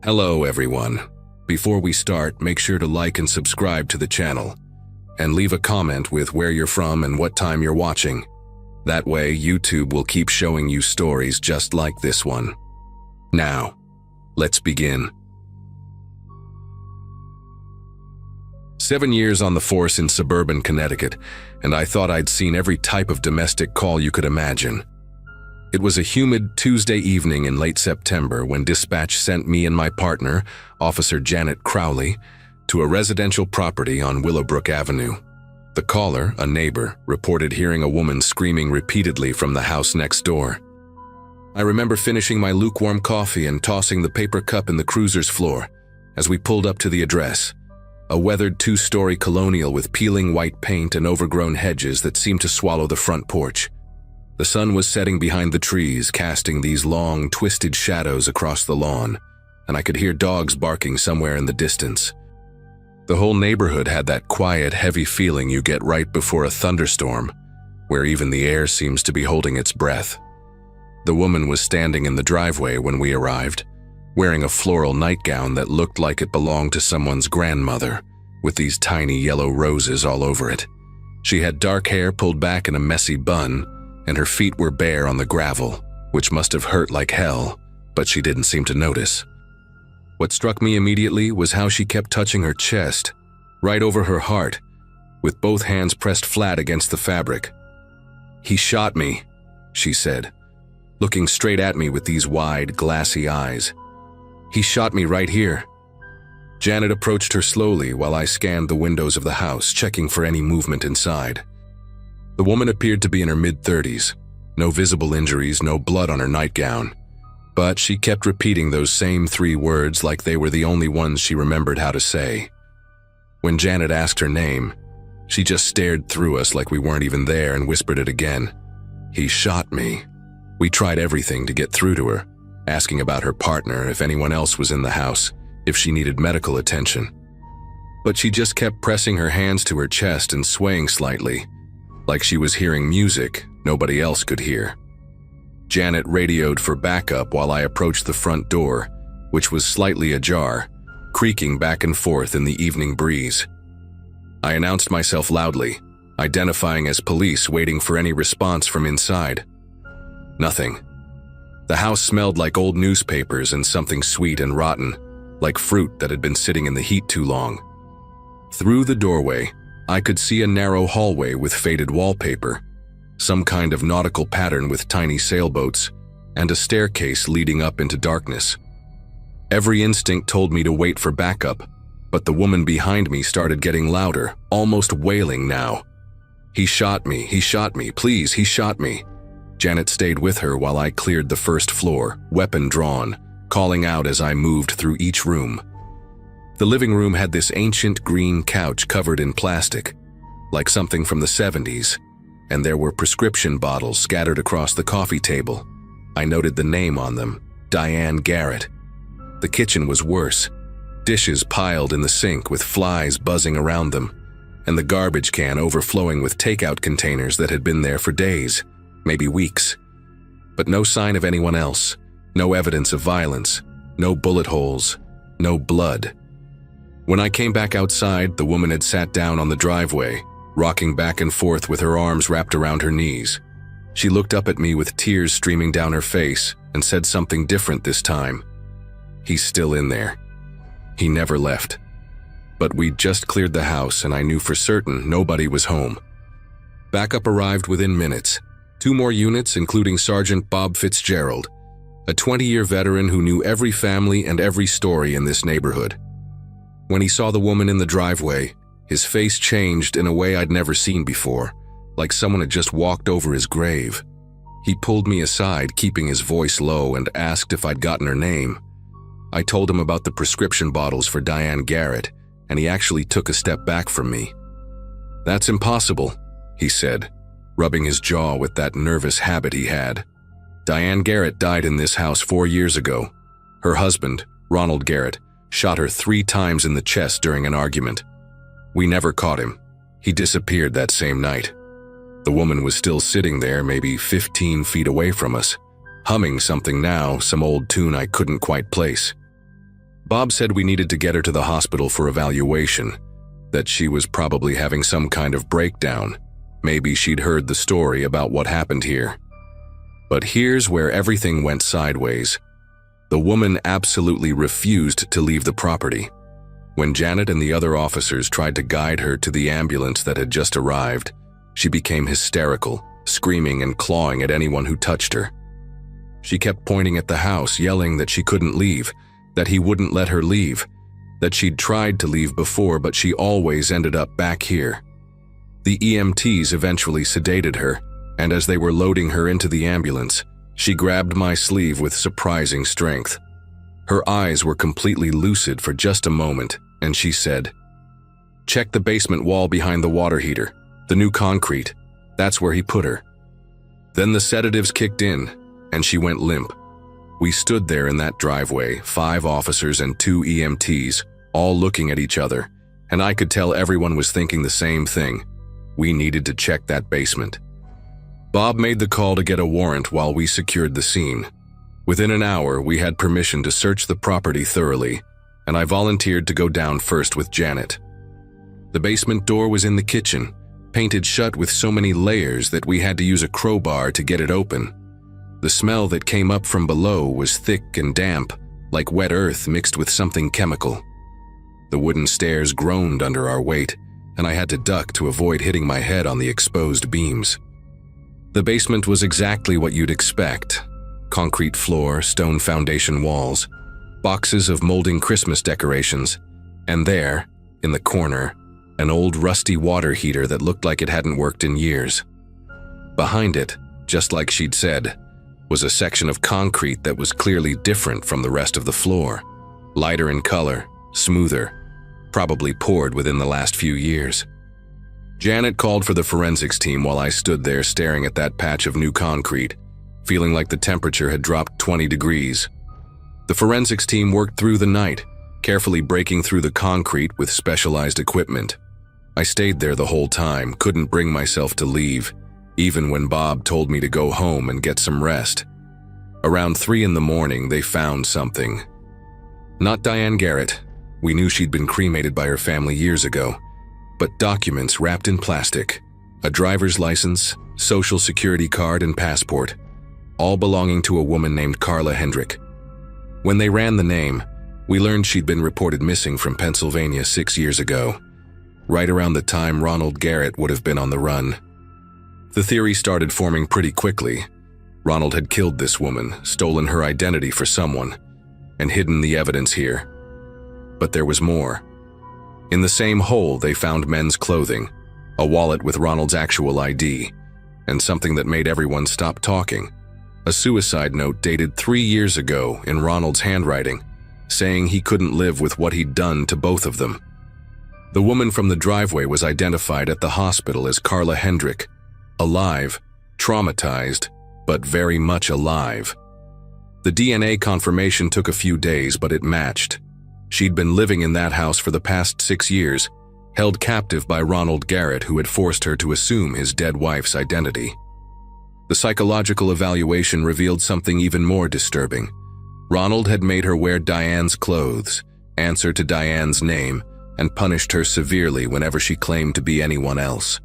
Hello everyone. Before we start, make sure to like and subscribe to the channel, and leave a comment with where you're from and what time you're watching. That way, YouTube will keep showing you stories just like this one. Now, let's begin. 7 years on the force in suburban Connecticut, and I thought I'd seen every type of domestic call you could imagine. It was a humid Tuesday evening in late September when dispatch sent me and my partner, Officer Janet Crowley, to a residential property on Willowbrook Avenue. The caller, a neighbor, reported hearing a woman screaming repeatedly from the house next door. I remember finishing my lukewarm coffee and tossing the paper cup in the cruiser's floor as we pulled up to the address, a weathered two-story colonial with peeling white paint and overgrown hedges that seemed to swallow the front porch. The sun was setting behind the trees, casting these long, twisted shadows across the lawn, and I could hear dogs barking somewhere in the distance. The whole neighborhood had that quiet, heavy feeling you get right before a thunderstorm, where even the air seems to be holding its breath. The woman was standing in the driveway when we arrived, wearing a floral nightgown that looked like it belonged to someone's grandmother, with these tiny yellow roses all over it. She had dark hair pulled back in a messy bun, and her feet were bare on the gravel, which must have hurt like hell, but she didn't seem to notice. What struck me immediately was how she kept touching her chest, right over her heart, with both hands pressed flat against the fabric. "He shot me," she said, looking straight at me with these wide, glassy eyes. "He shot me right here." Janet approached her slowly while I scanned the windows of the house, checking for any movement inside. The woman appeared to be in her mid-30s, no visible injuries, no blood on her nightgown, but she kept repeating those same 3 words like they were the only ones she remembered how to say. When Janet asked her name, she just stared through us like we weren't even there and whispered it again. "He shot me." We tried everything to get through to her, asking about her partner, if anyone else was in the house, if she needed medical attention. But she just kept pressing her hands to her chest and swaying slightly, like she was hearing music nobody else could hear. Janet radioed for backup while I approached the front door, which was slightly ajar, creaking back and forth in the evening breeze. I announced myself loudly, identifying as police, waiting for any response from inside. Nothing. The house smelled like old newspapers and something sweet and rotten, like fruit that had been sitting in the heat too long. Through the doorway, I could see a narrow hallway with faded wallpaper, some kind of nautical pattern with tiny sailboats, and a staircase leading up into darkness. Every instinct told me to wait for backup, but the woman behind me started getting louder, almost wailing now. "He shot me, please, he shot me." Janet stayed with her while I cleared the first floor, weapon drawn, calling out as I moved through each room. The living room had this ancient green couch covered in plastic, like something from the 70s, and there were prescription bottles scattered across the coffee table. I noted the name on them, Diane Garrett. The kitchen was worse, dishes piled in the sink with flies buzzing around them, and the garbage can overflowing with takeout containers that had been there for days, maybe weeks. But no sign of anyone else, no evidence of violence, no bullet holes, no blood. When I came back outside, the woman had sat down on the driveway, rocking back and forth with her arms wrapped around her knees. She looked up at me with tears streaming down her face and said something different this time. "He's still in there. He never left." But we'd just cleared the house and I knew for certain nobody was home. Backup arrived within minutes. 2 more units, including Sergeant Bob Fitzgerald, a 20-year veteran who knew every family and every story in this neighborhood. When he saw the woman in the driveway, his face changed in a way I'd never seen before, like someone had just walked over his grave. He pulled me aside, keeping his voice low, and asked if I'd gotten her name. I told him about the prescription bottles for Diane Garrett, and he actually took a step back from me. "That's impossible," he said, rubbing his jaw with that nervous habit he had. "Diane Garrett died in this house 4 years ago. Her husband, Ronald Garrett, shot her 3 times in the chest during an argument. We never caught him. He disappeared that same night." The woman was still sitting there, maybe 15 feet away from us, humming something now, some old tune I couldn't quite place. Bob said we needed to get her to the hospital for evaluation, that she was probably having some kind of breakdown. Maybe she'd heard the story about what happened here. But here's where everything went sideways. The woman absolutely refused to leave the property. When Janet and the other officers tried to guide her to the ambulance that had just arrived, she became hysterical, screaming and clawing at anyone who touched her. She kept pointing at the house, yelling that she couldn't leave, that he wouldn't let her leave, that she'd tried to leave before but she always ended up back here. The EMTs eventually sedated her, and as they were loading her into the ambulance, she grabbed my sleeve with surprising strength. Her eyes were completely lucid for just a moment, and she said, "Check the basement wall behind the water heater, the new concrete. That's where he put her." Then the sedatives kicked in, and she went limp. We stood there in that driveway, 5 officers and 2 EMTs, all looking at each other, and I could tell everyone was thinking the same thing. We needed to check that basement. Bob made the call to get a warrant while we secured the scene. Within an hour, we had permission to search the property thoroughly, and I volunteered to go down first with Janet. The basement door was in the kitchen, painted shut with so many layers that we had to use a crowbar to get it open. The smell that came up from below was thick and damp, like wet earth mixed with something chemical. The wooden stairs groaned under our weight, and I had to duck to avoid hitting my head on the exposed beams. The basement was exactly what you'd expect. Concrete floor, stone foundation walls, boxes of molding Christmas decorations, and there, in the corner, an old rusty water heater that looked like it hadn't worked in years. Behind it, just like she'd said, was a section of concrete that was clearly different from the rest of the floor, lighter in color, smoother, probably poured within the last few years. Janet called for the forensics team while I stood there staring at that patch of new concrete, feeling like the temperature had dropped 20 degrees. The forensics team worked through the night, carefully breaking through the concrete with specialized equipment. I stayed there the whole time, couldn't bring myself to leave, even when Bob told me to go home and get some rest. Around 3 in the morning, they found something. Not Diane Garrett. We knew she'd been cremated by her family years ago, but documents wrapped in plastic, a driver's license, social security card, and passport, all belonging to a woman named Carla Hendrick. When they ran the name, we learned she'd been reported missing from Pennsylvania 6 years ago, right around the time Ronald Garrett would have been on the run. The theory started forming pretty quickly. Ronald had killed this woman, stolen her identity for someone, and hidden the evidence here. But there was more. In the same hole, they found men's clothing, a wallet with Ronald's actual ID, and something that made everyone stop talking. A suicide note dated 3 years ago in Ronald's handwriting, saying he couldn't live with what he'd done to both of them. The woman from the driveway was identified at the hospital as Carla Hendrick, alive, traumatized, but very much alive. The DNA confirmation took a few days, but it matched. She'd been living in that house for the past 6 years, held captive by Ronald Garrett, who had forced her to assume his dead wife's identity. The psychological evaluation revealed something even more disturbing. Ronald had made her wear Diane's clothes, answer to Diane's name, and punished her severely whenever she claimed to be anyone else.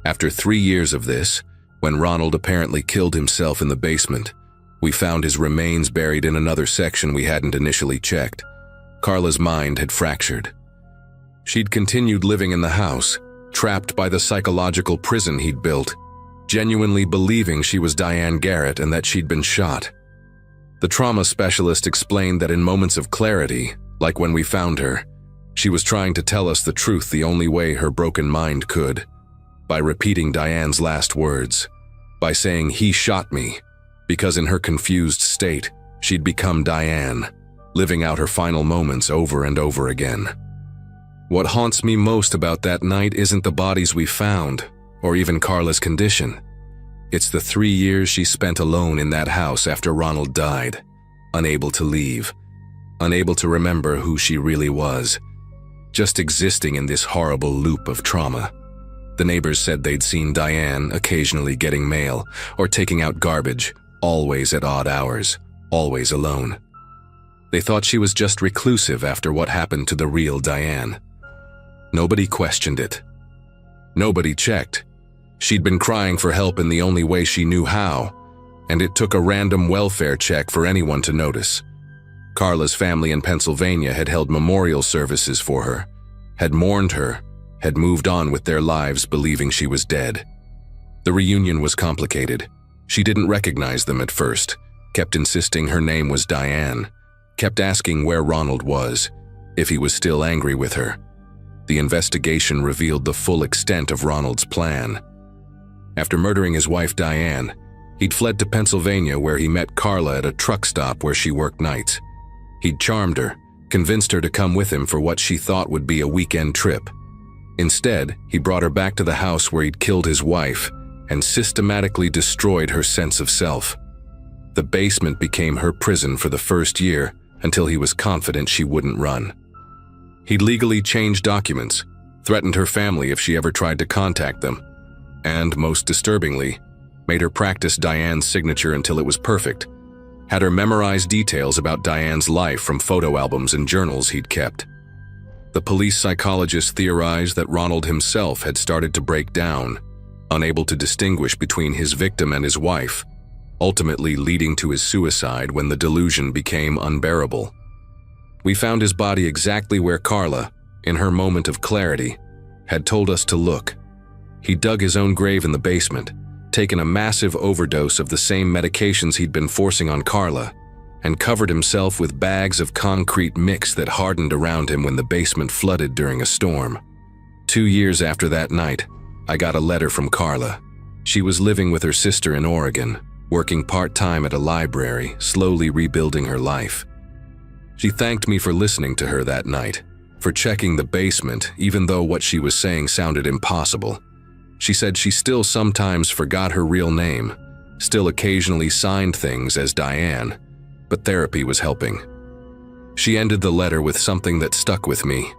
After 3 years of this, when Ronald apparently killed himself in the basement, we found his remains buried in another section we hadn't initially checked. Carla's mind had fractured. She'd continued living in the house, trapped by the psychological prison he'd built, genuinely believing she was Diane Garrett and that she'd been shot. The trauma specialist explained that in moments of clarity, like when we found her, she was trying to tell us the truth the only way her broken mind could, by repeating Diane's last words, by saying "he shot me," because in her confused state, she'd become Diane, living out her final moments over and over again. What haunts me most about that night isn't the bodies we found, or even Carla's condition. It's the 3 years she spent alone in that house after Ronald died, unable to leave, unable to remember who she really was, just existing in this horrible loop of trauma. The neighbors said they'd seen Diane occasionally getting mail or taking out garbage, always at odd hours, always alone. They thought she was just reclusive after what happened to the real Diane. Nobody questioned it. Nobody checked. She'd been crying for help in the only way she knew how, and it took a random welfare check for anyone to notice. Carla's family in Pennsylvania had held memorial services for her, had mourned her, had moved on with their lives believing she was dead. The reunion was complicated. She didn't recognize them at first, kept insisting her name was Diane, kept asking where Ronald was, if he was still angry with her. The investigation revealed the full extent of Ronald's plan. After murdering his wife Diane, he'd fled to Pennsylvania where he met Carla at a truck stop where she worked nights. He'd charmed her, convinced her to come with him for what she thought would be a weekend trip. Instead, he brought her back to the house where he'd killed his wife and systematically destroyed her sense of self. The basement became her prison for the first year until he was confident she wouldn't run. He'd legally changed documents, threatened her family if she ever tried to contact them, and, most disturbingly, made her practice Diane's signature until it was perfect, had her memorize details about Diane's life from photo albums and journals he'd kept. The police psychologist theorized that Ronald himself had started to break down, unable to distinguish between his victim and his wife, ultimately leading to his suicide when the delusion became unbearable. We found his body exactly where Carla, in her moment of clarity, had told us to look. He dug his own grave in the basement, taken a massive overdose of the same medications he'd been forcing on Carla, and covered himself with bags of concrete mix that hardened around him when the basement flooded during a storm. 2 years after that night, I got a letter from Carla. She was living with her sister in Oregon, working part-time at a library, slowly rebuilding her life. She thanked me for listening to her that night, for checking the basement even though what she was saying sounded impossible. She said she still sometimes forgot her real name, still occasionally signed things as Diane, but therapy was helping. She ended the letter with something that stuck with me.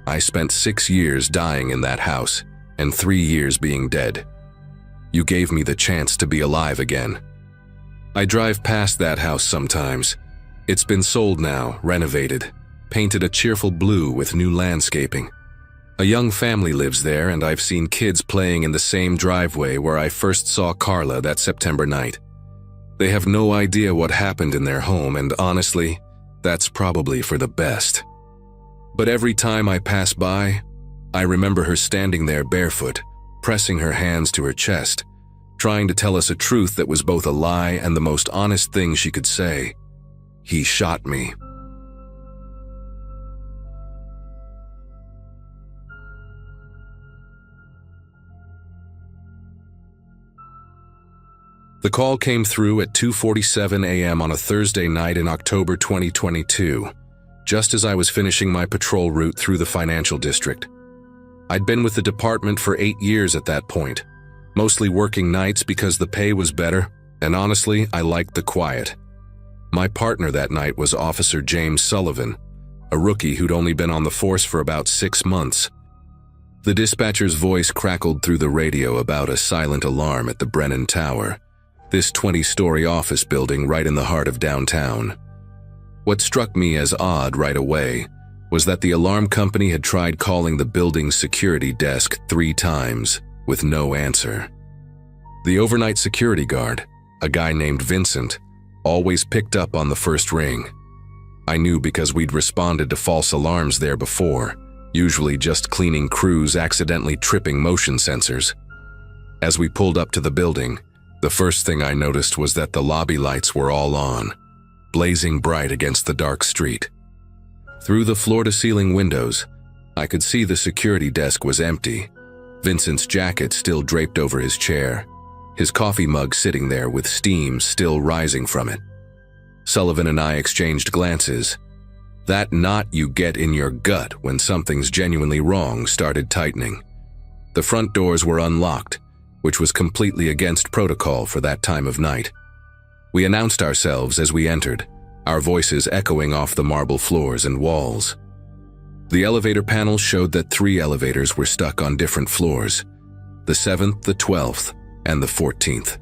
I spent 6 years dying in that house, and 3 years being dead. You gave me the chance to be alive again. I drive past that house sometimes. It's been sold now, renovated, painted a cheerful blue with new landscaping. A young family lives there, and I've seen kids playing in the same driveway where I first saw Carla that September night. They have no idea what happened in their home, and honestly, that's probably for the best. But every time I pass by, I remember her standing there barefoot, pressing her hands to her chest, trying to tell us a truth that was both a lie and the most honest thing she could say. He shot me. The call came through at 2:47 a.m. on a Thursday night in October 2022, just as I was finishing my patrol route through the financial district. I'd been with the department for 8 years at that point, mostly working nights because the pay was better, and honestly, I liked the quiet. My partner that night was Officer James Sullivan, a rookie who'd only been on the force for about 6 months. The dispatcher's voice crackled through the radio about a silent alarm at the Brennan Tower, this 20-story office building right in the heart of downtown. What struck me as odd right away was that the alarm company had tried calling the building's security desk 3 times, with no answer. The overnight security guard, a guy named Vincent, always picked up on the first ring. I knew because we'd responded to false alarms there before, usually just cleaning crews accidentally tripping motion sensors. As we pulled up to the building, the first thing I noticed was that the lobby lights were all on, blazing bright against the dark street. Through the floor-to-ceiling windows, I could see the security desk was empty, Vincent's jacket still draped over his chair, his coffee mug sitting there with steam still rising from it. Sullivan and I exchanged glances. That knot you get in your gut when something's genuinely wrong started tightening. The front doors were unlocked, which was completely against protocol for that time of night. We announced ourselves as we entered, our voices echoing off the marble floors and walls. The elevator panel showed that 3 elevators were stuck on different floors, the 7th, the 12th, and the 14th.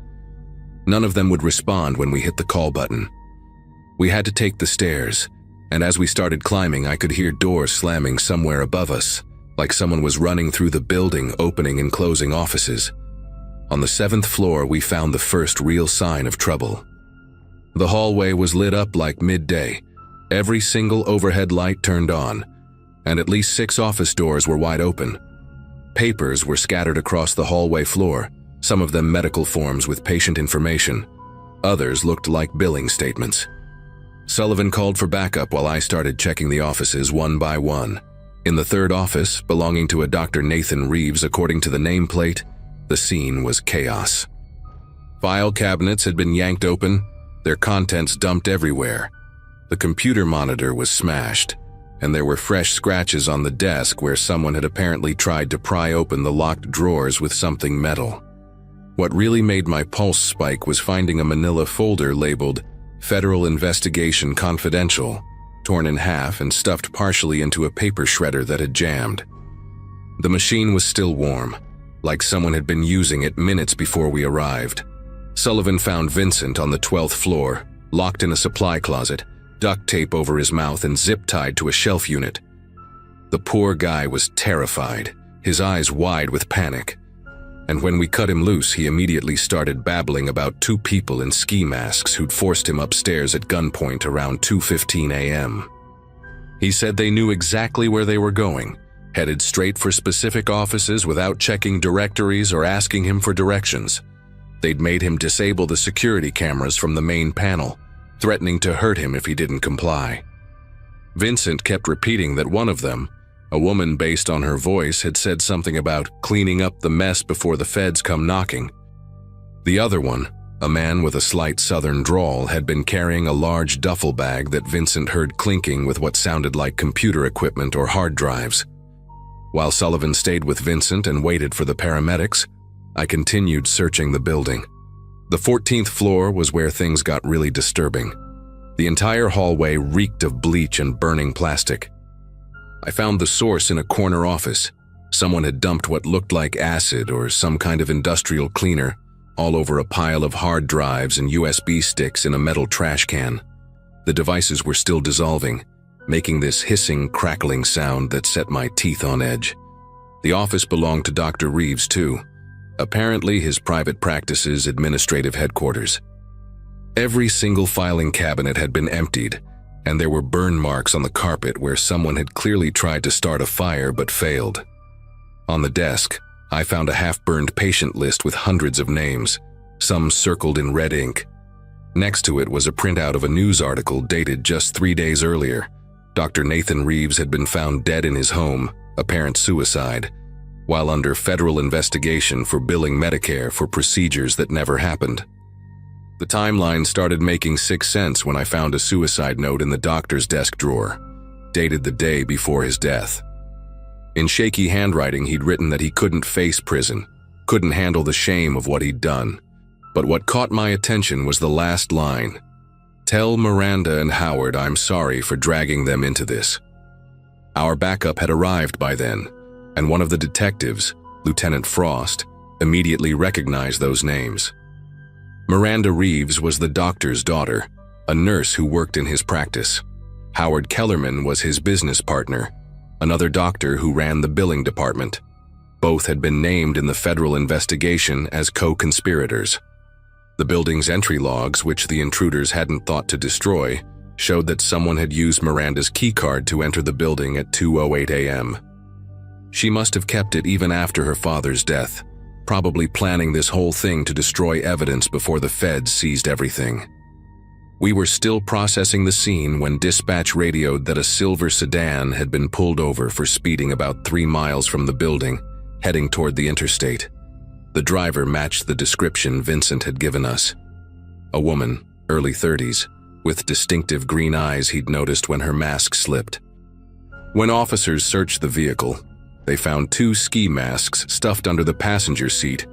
None of them would respond when we hit the call button. We had to take the stairs, and as we started climbing, I could hear doors slamming somewhere above us, like someone was running through the building, opening and closing offices. On the 7th floor, we found the first real sign of trouble. The hallway was lit up like midday. Every single overhead light turned on, and at least 6 office doors were wide open. Papers were scattered across the hallway floor, some of them medical forms with patient information. Others looked like billing statements. Sullivan called for backup while I started checking the offices one by one. In the 3rd office, belonging to a Dr. Nathan Reeves, according to the nameplate, the scene was chaos. File cabinets had been yanked open, their contents dumped everywhere. The computer monitor was smashed, and there were fresh scratches on the desk where someone had apparently tried to pry open the locked drawers with something metal. What really made my pulse spike was finding a manila folder labeled Federal Investigation Confidential, torn in half and stuffed partially into a paper shredder that had jammed. The machine was still warm, like someone had been using it minutes before we arrived. Sullivan found Vincent on the 12th floor, locked in a supply closet, duct tape over his mouth and zip-tied to a shelf unit. The poor guy was terrified, his eyes wide with panic. And when we cut him loose, he immediately started babbling about 2 people in ski masks who'd forced him upstairs at gunpoint around 2:15 a.m. He said they knew exactly where they were going, headed straight for specific offices without checking directories or asking him for directions. They'd made him disable the security cameras from the main panel, threatening to hurt him if he didn't comply. Vincent kept repeating that one of them, a woman based on her voice, had said something about cleaning up the mess before the feds come knocking. The other one, a man with a slight southern drawl, had been carrying a large duffel bag that Vincent heard clinking with what sounded like computer equipment or hard drives. While Sullivan stayed with Vincent and waited for the paramedics, I continued searching the building. The 14th floor was where things got really disturbing. The entire hallway reeked of bleach and burning plastic. I found the source in a corner office. Someone had dumped what looked like acid or some kind of industrial cleaner all over a pile of hard drives and USB sticks in a metal trash can. The devices were still dissolving, making this hissing, crackling sound that set my teeth on edge. The office belonged to Dr. Reeves, too. Apparently his private practice's administrative headquarters. Every single filing cabinet had been emptied, and there were burn marks on the carpet where someone had clearly tried to start a fire but failed. On the desk, I found a half-burned patient list with hundreds of names, some circled in red ink. Next to it was a printout of a news article dated just 3 days earlier. Dr. Nathan Reeves had been found dead in his home, apparent suicide, while under federal investigation for billing Medicare for procedures that never happened. The timeline started making 6 sense when I found a suicide note in the doctor's desk drawer, dated the day before his death. In shaky handwriting, he'd written that he couldn't face prison, couldn't handle the shame of what he'd done. But what caught my attention was the last line: "Tell Miranda and Howard I'm sorry for dragging them into this." Our backup had arrived by then, and one of the detectives, Lieutenant Frost, immediately recognized those names. Miranda Reeves was the doctor's daughter, a nurse who worked in his practice. Howard Kellerman was his business partner, another doctor who ran the billing department. Both had been named in the federal investigation as co-conspirators. The building's entry logs, which the intruders hadn't thought to destroy, showed that someone had used Miranda's keycard to enter the building at 2:08 a.m. She must have kept it even after her father's death, probably planning this whole thing to destroy evidence before the feds seized everything. We were still processing the scene when dispatch radioed that a silver sedan had been pulled over for speeding about 3 miles from the building, heading toward the interstate. The driver matched the description Vincent had given us. A woman, early 30s, with distinctive green eyes he'd noticed when her mask slipped. When officers searched the vehicle, they found 2 ski masks stuffed under the passenger seat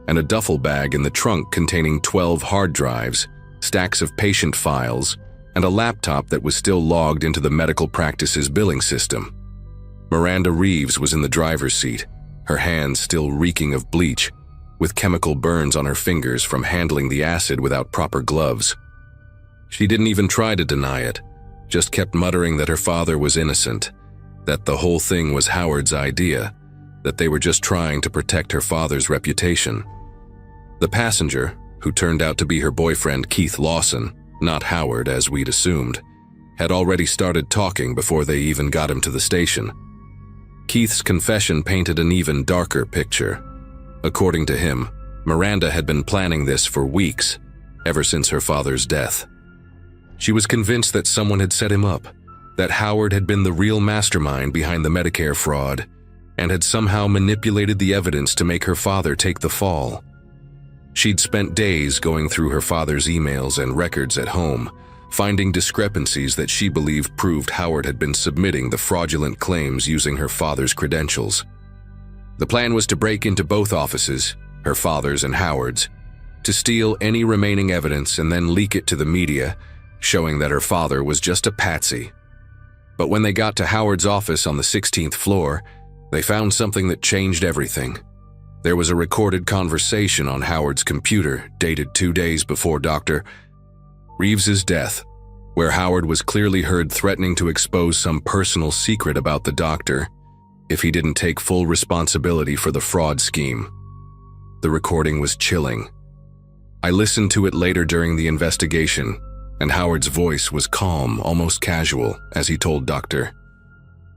and a duffel bag in the trunk containing 12 hard drives, stacks of patient files, and a laptop that was still logged into the medical practice's billing system. Miranda Reeves was in the driver's seat, her hands still reeking of bleach, with chemical burns on her fingers from handling the acid without proper gloves. She didn't even try to deny it, just kept muttering that her father was innocent, that the whole thing was Howard's idea, that they were just trying to protect her father's reputation. The passenger, who turned out to be her boyfriend Keith Lawson, not Howard as we'd assumed, had already started talking before they even got him to the station. Keith's confession painted an even darker picture. According to him, Miranda had been planning this for weeks, ever since her father's death. She was convinced that someone had set him up, that Howard had been the real mastermind behind the Medicare fraud, and had somehow manipulated the evidence to make her father take the fall. She'd spent days going through her father's emails and records at home, finding discrepancies that she believed proved Howard had been submitting the fraudulent claims using her father's credentials. The plan was to break into both offices, her father's and Howard's, to steal any remaining evidence and then leak it to the media, showing that her father was just a patsy. But when they got to Howard's office on the 16th floor, they found something that changed everything. There was a recorded conversation on Howard's computer dated 2 days before Dr. Reeves's death, where Howard was clearly heard threatening to expose some personal secret about the doctor if he didn't take full responsibility for the fraud scheme. The recording was chilling. I listened to it later during the investigation, and Howard's voice was calm, almost casual, as he told Dr.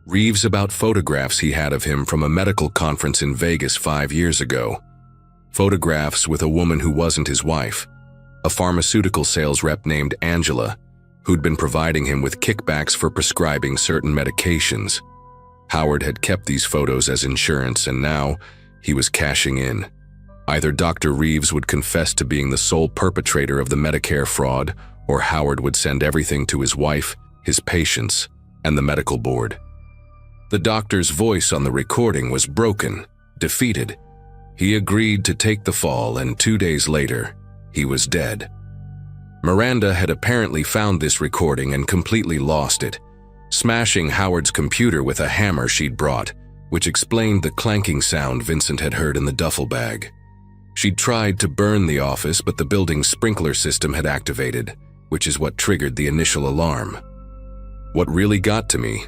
Reeves about photographs he had of him from a medical conference in Vegas 5 years ago. Photographs with a woman who wasn't his wife, a pharmaceutical sales rep named Angela, who'd been providing him with kickbacks for prescribing certain medications. Howard had kept these photos as insurance, and now he was cashing in. Either Dr. Reeves would confess to being the sole perpetrator of the Medicare fraud, or Howard would send everything to his wife, his patients, and the medical board. The doctor's voice on the recording was broken, defeated. He agreed to take the fall, and 2 days later, he was dead. Miranda had apparently found this recording and completely lost it, smashing Howard's computer with a hammer she'd brought, which explained the clanking sound Vincent had heard in the duffel bag. She'd tried to burn the office, but the building's sprinkler system had activated, which is what triggered the initial alarm. What really got to me,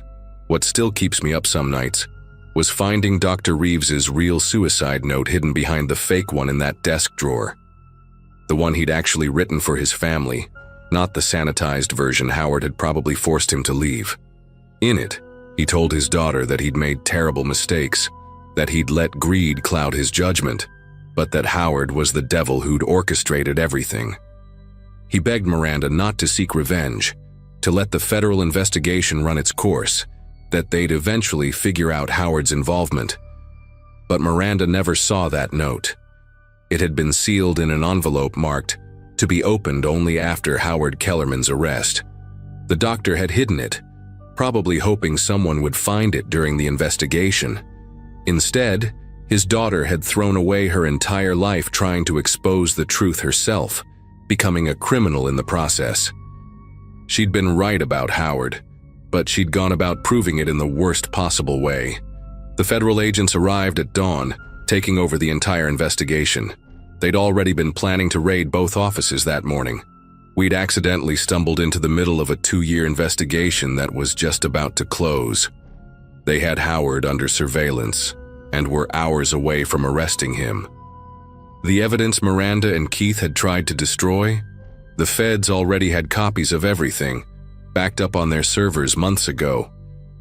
what still keeps me up some nights, was finding Dr. Reeves's real suicide note hidden behind the fake one in that desk drawer. The one he'd actually written for his family, not the sanitized version Howard had probably forced him to leave. In it, he told his daughter that he'd made terrible mistakes, that he'd let greed cloud his judgment, but that Howard was the devil who'd orchestrated everything. He begged Miranda not to seek revenge, to let the federal investigation run its course, that they'd eventually figure out Howard's involvement. But Miranda never saw that note. It had been sealed in an envelope marked, to be opened only after Howard Kellerman's arrest. The doctor had hidden it, probably hoping someone would find it during the investigation. Instead, his daughter had thrown away her entire life trying to expose the truth herself, becoming a criminal in the process. She'd been right about Howard, but she'd gone about proving it in the worst possible way. The federal agents arrived at dawn, taking over the entire investigation. They'd already been planning to raid both offices that morning. We'd accidentally stumbled into the middle of a 2-year investigation that was just about to close. They had Howard under surveillance and were hours away from arresting him. The evidence Miranda and Keith had tried to destroy? The feds already had copies of everything, backed up on their servers months ago.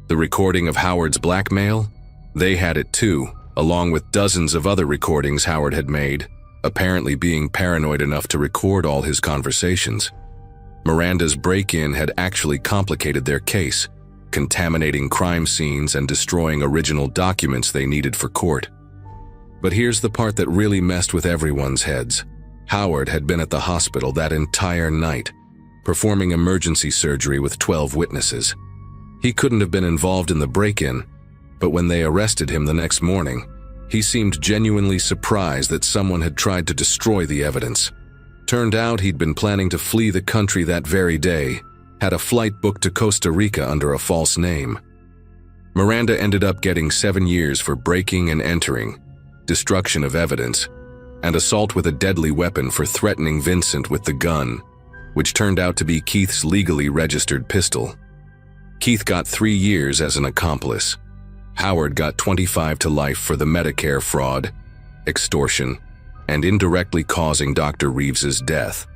The recording of Howard's blackmail? They had it too, along with dozens of other recordings Howard had made, apparently being paranoid enough to record all his conversations. Miranda's break-in had actually complicated their case, contaminating crime scenes and destroying original documents they needed for court. But here's the part that really messed with everyone's heads. Howard had been at the hospital that entire night, performing emergency surgery with 12 witnesses. He couldn't have been involved in the break-in, but when they arrested him the next morning, he seemed genuinely surprised that someone had tried to destroy the evidence. Turned out he'd been planning to flee the country that very day, had a flight booked to Costa Rica under a false name. Miranda ended up getting 7 years for breaking and entering, destruction of evidence, and assault with a deadly weapon for threatening Vincent with the gun. which turned out to be Keith's legally registered pistol. Keith got 3 years as an accomplice. Howard got 25 to life for the Medicare fraud, extortion, and indirectly causing Dr. Reeves's death.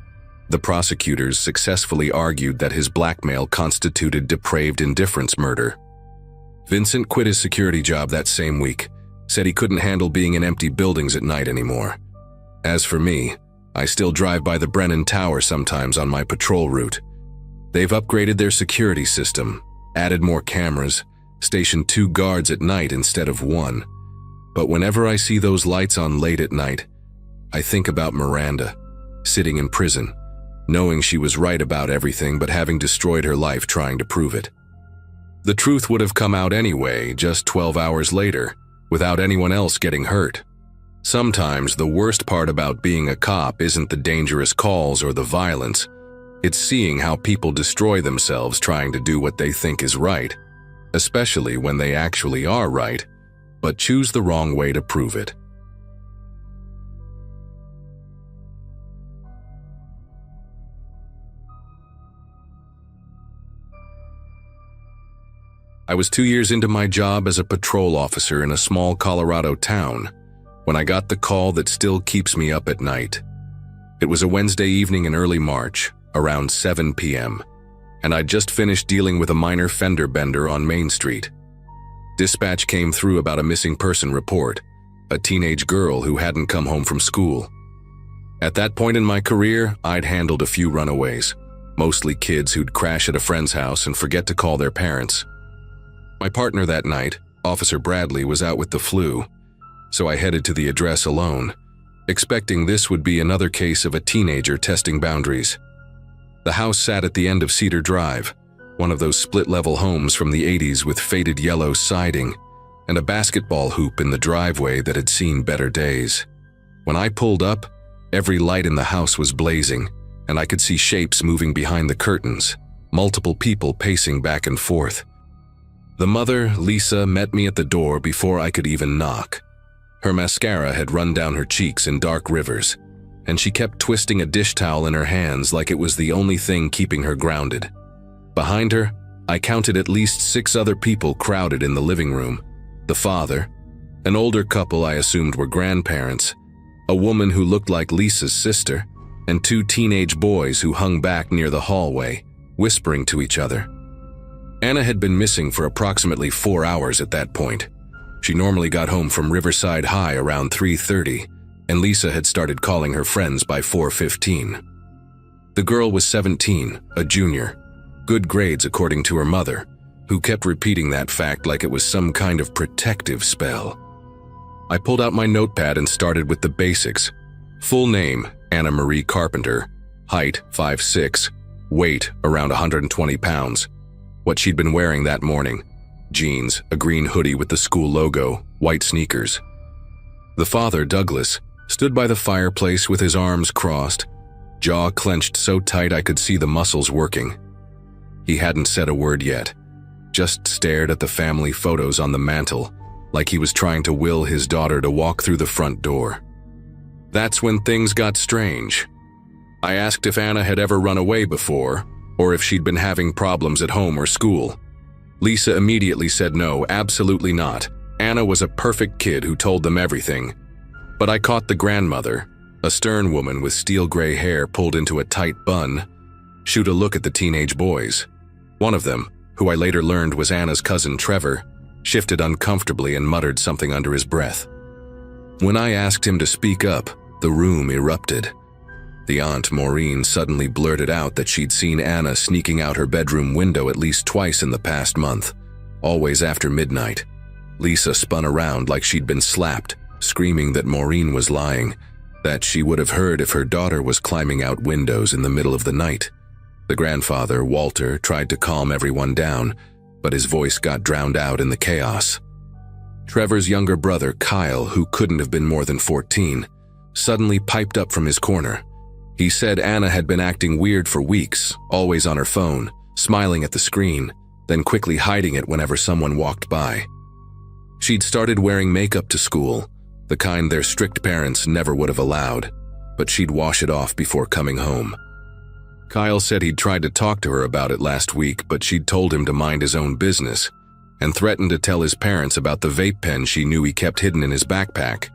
The prosecutors successfully argued that his blackmail constituted depraved indifference murder. Vincent quit his security job that same week, said he couldn't handle being in empty buildings at night anymore. As for me, I still drive by the Brennan Tower sometimes on my patrol route. They've upgraded their security system, added more cameras, stationed 2 guards at night instead of 1. But whenever I see those lights on late at night, I think about Miranda, sitting in prison, knowing she was right about everything but having destroyed her life trying to prove it. The truth would have come out anyway, just 12 hours later, without anyone else getting hurt. Sometimes the worst part about being a cop isn't the dangerous calls or the violence. It's seeing how people destroy themselves trying to do what they think is right, especially when they actually are right, but choose the wrong way to prove it. I was 2 years into my job as a patrol officer in a small Colorado town when I got the call that still keeps me up at night. It was a Wednesday evening in early March, around 7 p.m., and I'd just finished dealing with a minor fender bender on Main Street. Dispatch came through about a missing person report, a teenage girl who hadn't come home from school. At that point in my career, I'd handled a few runaways, mostly kids who'd crash at a friend's house and forget to call their parents. My partner that night, Officer Bradley, was out with the flu, so I headed to the address alone, expecting this would be another case of a teenager testing boundaries. The house sat at the end of Cedar Drive, one of those split-level homes from the 80s with faded yellow siding and a basketball hoop in the driveway that had seen better days. When I pulled up, every light in the house was blazing, and I could see shapes moving behind the curtains, multiple people pacing back and forth. The mother, Lisa, met me at the door before I could even knock. Her mascara had run down her cheeks in dark rivers, and she kept twisting a dish towel in her hands like it was the only thing keeping her grounded. Behind her, I counted at least 6 other people crowded in the living room. The father, an older couple I assumed were grandparents, a woman who looked like Lisa's sister, and 2 teenage boys who hung back near the hallway, whispering to each other. Anna had been missing for approximately 4 hours at that point. She normally got home from Riverside High around 3:30, and Lisa had started calling her friends by 4:15. The girl was 17, a junior, good grades according to her mother, who kept repeating that fact like it was some kind of protective spell. I pulled out my notepad and started with the basics. Full name, Anna Marie Carpenter, height 5'6", weight around 120 pounds. What she'd been wearing that morning: jeans, a green hoodie with the school logo, white sneakers. The father, Douglas, stood by the fireplace with his arms crossed, jaw clenched so tight I could see the muscles working. He hadn't said a word yet, just stared at the family photos on the mantel, like he was trying to will his daughter to walk through the front door. That's when things got strange. I asked if Anna had ever run away before, or if she'd been having problems at home or school. Lisa immediately said no, absolutely not. Anna was a perfect kid who told them everything. But I caught the grandmother, a stern woman with steel gray hair pulled into a tight bun, shoot a look at the teenage boys. One of them, who I later learned was Anna's cousin Trevor, shifted uncomfortably and muttered something under his breath. When I asked him to speak up, the room erupted. The aunt, Maureen, suddenly blurted out that she'd seen Anna sneaking out her bedroom window at least twice in the past month, always after midnight. Lisa spun around like she'd been slapped, screaming that Maureen was lying, that she would have heard if her daughter was climbing out windows in the middle of the night. The grandfather, Walter, tried to calm everyone down, but his voice got drowned out in the chaos. Trevor's younger brother, Kyle, who couldn't have been more than 14, suddenly piped up from his corner. He said Anna had been acting weird for weeks, always on her phone, smiling at the screen, then quickly hiding it whenever someone walked by. She'd started wearing makeup to school, the kind their strict parents never would have allowed, but she'd wash it off before coming home. Kyle said he'd tried to talk to her about it last week, but she'd told him to mind his own business and threatened to tell his parents about the vape pen she knew he kept hidden in his backpack.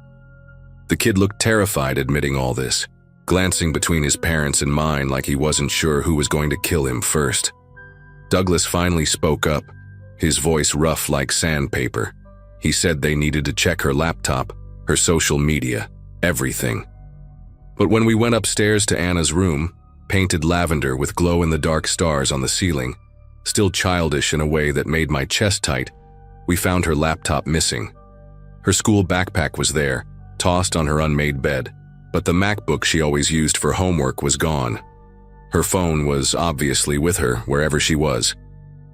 The kid looked terrified admitting all this, glancing between his parents and mine like he wasn't sure who was going to kill him first. Douglas finally spoke up, his voice rough like sandpaper. He said they needed to check her laptop, her social media, everything. But when we went upstairs to Anna's room, painted lavender with glow-in-the-dark stars on the ceiling, still childish in a way that made my chest tight, we found her laptop missing. Her school backpack was there, tossed on her unmade bed, but the MacBook she always used for homework was gone. Her phone was obviously with her wherever she was.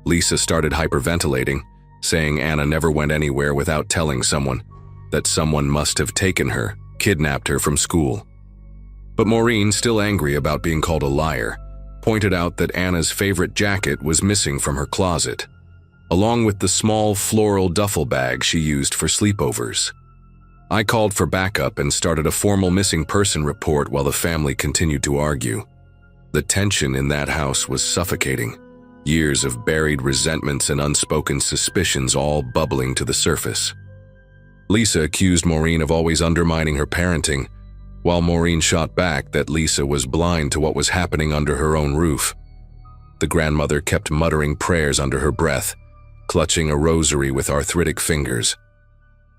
Lisa started hyperventilating, saying Anna never went anywhere without telling someone, that someone must have taken her, kidnapped her from school. But Maureen, still angry about being called a liar, pointed out that Anna's favorite jacket was missing from her closet, along with the small floral duffel bag she used for sleepovers. I called for backup and started a formal missing person report while the family continued to argue. The tension in that house was suffocating, years of buried resentments and unspoken suspicions all bubbling to the surface. Lisa accused Maureen of always undermining her parenting, while Maureen shot back that Lisa was blind to what was happening under her own roof. The grandmother kept muttering prayers under her breath, clutching a rosary with arthritic fingers.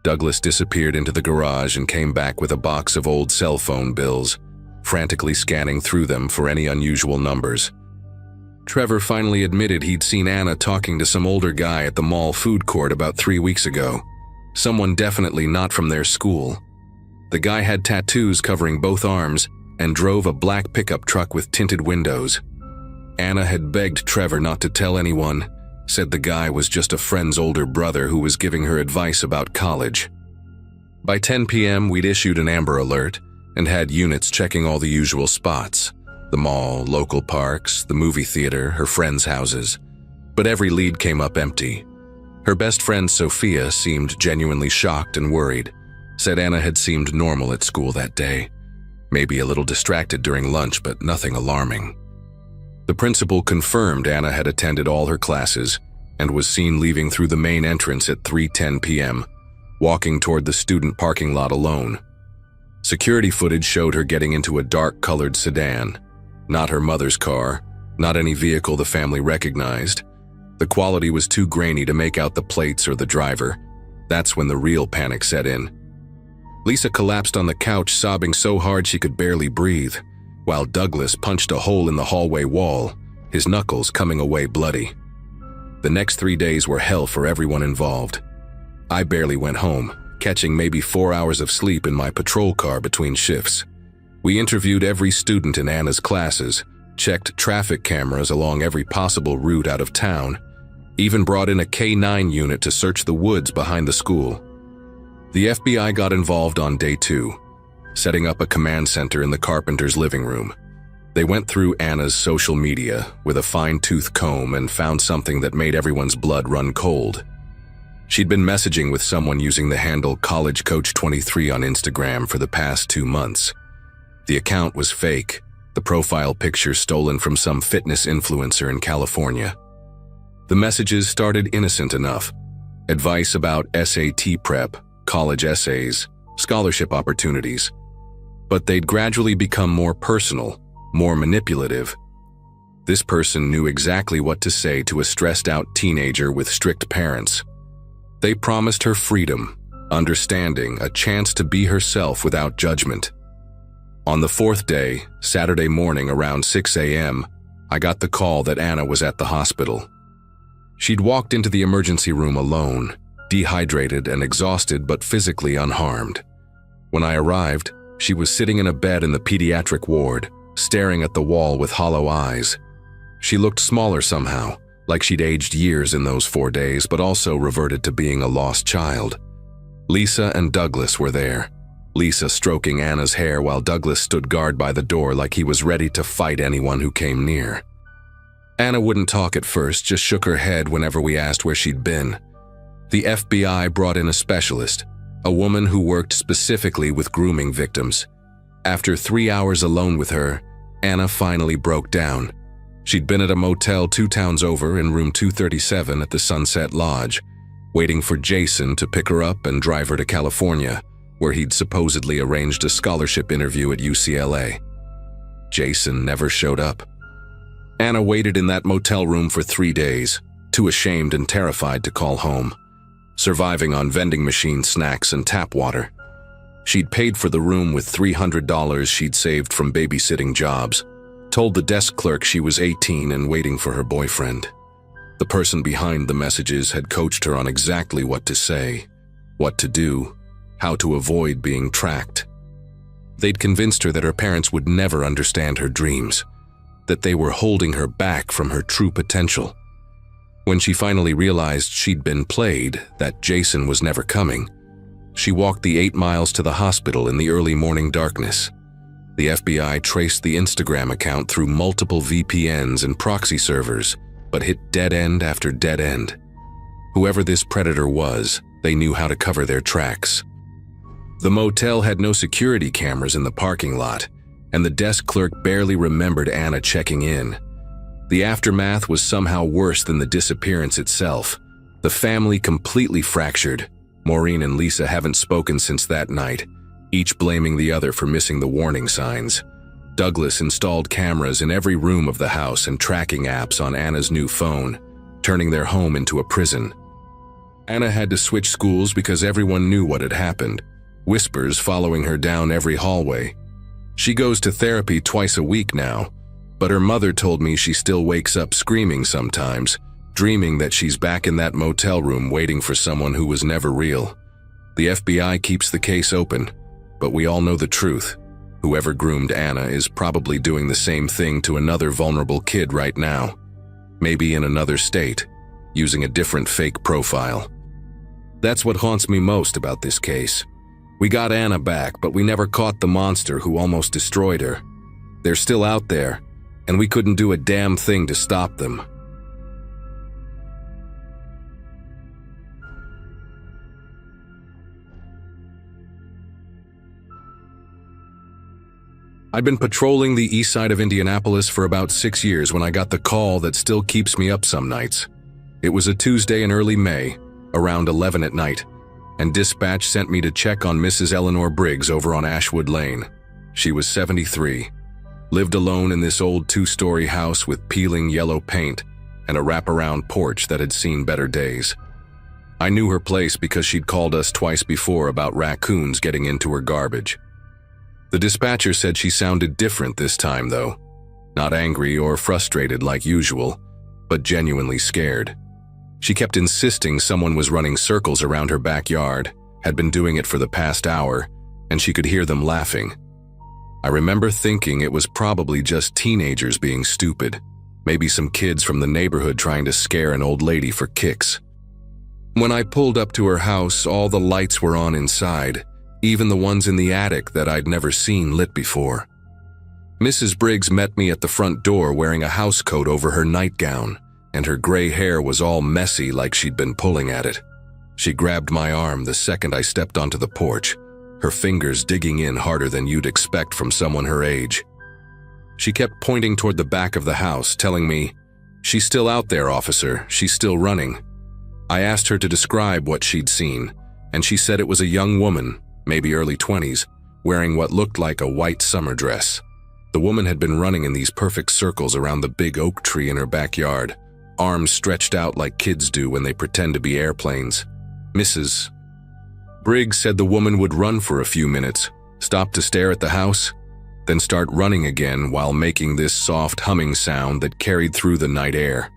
Douglas disappeared into the garage and came back with a box of old cell phone bills, frantically scanning through them for any unusual numbers. Trevor finally admitted he'd seen Anna talking to some older guy at the mall food court about 3 weeks ago. Someone definitely not from their school. The guy had tattoos covering both arms and drove a black pickup truck with tinted windows. Anna had begged Trevor not to tell anyone, said the guy was just a friend's older brother who was giving her advice about college. By 10 p.m., we'd issued an Amber Alert and had units checking all the usual spots: the mall, local parks, the movie theater, her friends' houses. But every lead came up empty. Her best friend Sophia seemed genuinely shocked and worried, said Anna had seemed normal at school that day, maybe a little distracted during lunch, but nothing alarming. The principal confirmed Anna had attended all her classes and was seen leaving through the main entrance at 3:10 p.m., walking toward the student parking lot alone. Security footage showed her getting into a dark-colored sedan, not her mother's car, not any vehicle the family recognized. The quality was too grainy to make out the plates or the driver. That's when the real panic set in. Lisa collapsed on the couch, sobbing so hard she could barely breathe, while Douglas punched a hole in the hallway wall, his knuckles coming away bloody. The next 3 days were hell for everyone involved. I barely went home, catching maybe 4 hours of sleep in my patrol car between shifts. We interviewed every student in Anna's classes, checked traffic cameras along every possible route out of town, even brought in a K-9 unit to search the woods behind the school. The FBI got involved on day 2, setting up a command center in the carpenter's living room. They went through Anna's social media with a fine-tooth comb and found something that made everyone's blood run cold. She'd been messaging with someone using the handle collegecoach23 on Instagram for the past 2 months. The account was fake, the profile picture stolen from some fitness influencer in California. The messages started innocent enough: advice about SAT prep, college essays, scholarship opportunities. But they'd gradually become more personal, more manipulative. This person knew exactly what to say to a stressed-out teenager with strict parents. They promised her freedom, understanding, a chance to be herself without judgment. On the 4th day, Saturday morning around 6 a.m., I got the call that Anna was at the hospital. She'd walked into the emergency room alone, dehydrated and exhausted but physically unharmed. When I arrived, she was sitting in a bed in the pediatric ward, staring at the wall with hollow eyes. She looked smaller somehow, like she'd aged years in those 4 days, but also reverted to being a lost child. Lisa and Douglas were there, Lisa stroking Anna's hair while Douglas stood guard by the door like he was ready to fight anyone who came near. Anna wouldn't talk at first, just shook her head whenever we asked where she'd been. The FBI brought in a specialist, a woman who worked specifically with grooming victims. After 3 hours alone with her, Anna finally broke down. She'd been at a motel 2 towns over in room 237 at the Sunset Lodge, waiting for Jason to pick her up and drive her to California, where he'd supposedly arranged a scholarship interview at UCLA. Jason never showed up. Anna waited in that motel room for 3 days, too ashamed and terrified to call home, surviving on vending machine snacks and tap water. She'd paid for the room with $300 she'd saved from babysitting jobs, told the desk clerk she was 18 and waiting for her boyfriend. The person behind the messages had coached her on exactly what to say, what to do, how to avoid being tracked. They'd convinced her that her parents would never understand her dreams, that they were holding her back from her true potential. When she finally realized she'd been played, that Jason was never coming, she walked the 8 miles to the hospital in the early morning darkness. The FBI traced the Instagram account through multiple VPNs and proxy servers, but hit dead end after dead end. Whoever this predator was, they knew how to cover their tracks. The motel had no security cameras in the parking lot, and the desk clerk barely remembered Anna checking in. The aftermath was somehow worse than the disappearance itself. The family completely fractured. Maureen and Lisa haven't spoken since that night, each blaming the other for missing the warning signs. Douglas installed cameras in every room of the house and tracking apps on Anna's new phone, turning their home into a prison. Anna had to switch schools because everyone knew what had happened, whispers following her down every hallway. She goes to therapy twice a week now, but her mother told me she still wakes up screaming sometimes, dreaming that she's back in that motel room waiting for someone who was never real. The FBI keeps the case open, but we all know the truth. Whoever groomed Anna is probably doing the same thing to another vulnerable kid right now, maybe in another state, using a different fake profile. That's what haunts me most about this case. We got Anna back, but we never caught the monster who almost destroyed her. They're still out there, and we couldn't do a damn thing to stop them. I'd been patrolling the east side of Indianapolis for about 6 years when I got the call that still keeps me up some nights. It was a Tuesday in early May, around 11 at night, and dispatch sent me to check on Mrs. Eleanor Briggs over on Ashwood Lane. She was 73, lived alone in this old 2-story house with peeling yellow paint and a wraparound porch that had seen better days. I knew her place because she'd called us twice before about raccoons getting into her garbage. The dispatcher said she sounded different this time, though. Not angry or frustrated like usual, but genuinely scared. She kept insisting someone was running circles around her backyard, had been doing it for the past hour, and she could hear them laughing. I remember thinking it was probably just teenagers being stupid, maybe some kids from the neighborhood trying to scare an old lady for kicks. When I pulled up to her house, all the lights were on inside, even the ones in the attic that I'd never seen lit before. Mrs. Briggs met me at the front door wearing a housecoat over her nightgown, and her gray hair was all messy like she'd been pulling at it. She grabbed my arm the second I stepped onto the porch, her fingers digging in harder than you'd expect from someone her age. She kept pointing toward the back of the house, telling me, "She's still out there, officer, she's still running." I asked her to describe what she'd seen, and she said it was a young woman, maybe early 20s, wearing what looked like a white summer dress. The woman had been running in these perfect circles around the big oak tree in her backyard, arms stretched out like kids do when they pretend to be airplanes. Mrs. Briggs said the woman would run for a few minutes, stop to stare at the house, then start running again while making this soft humming sound that carried through the night air.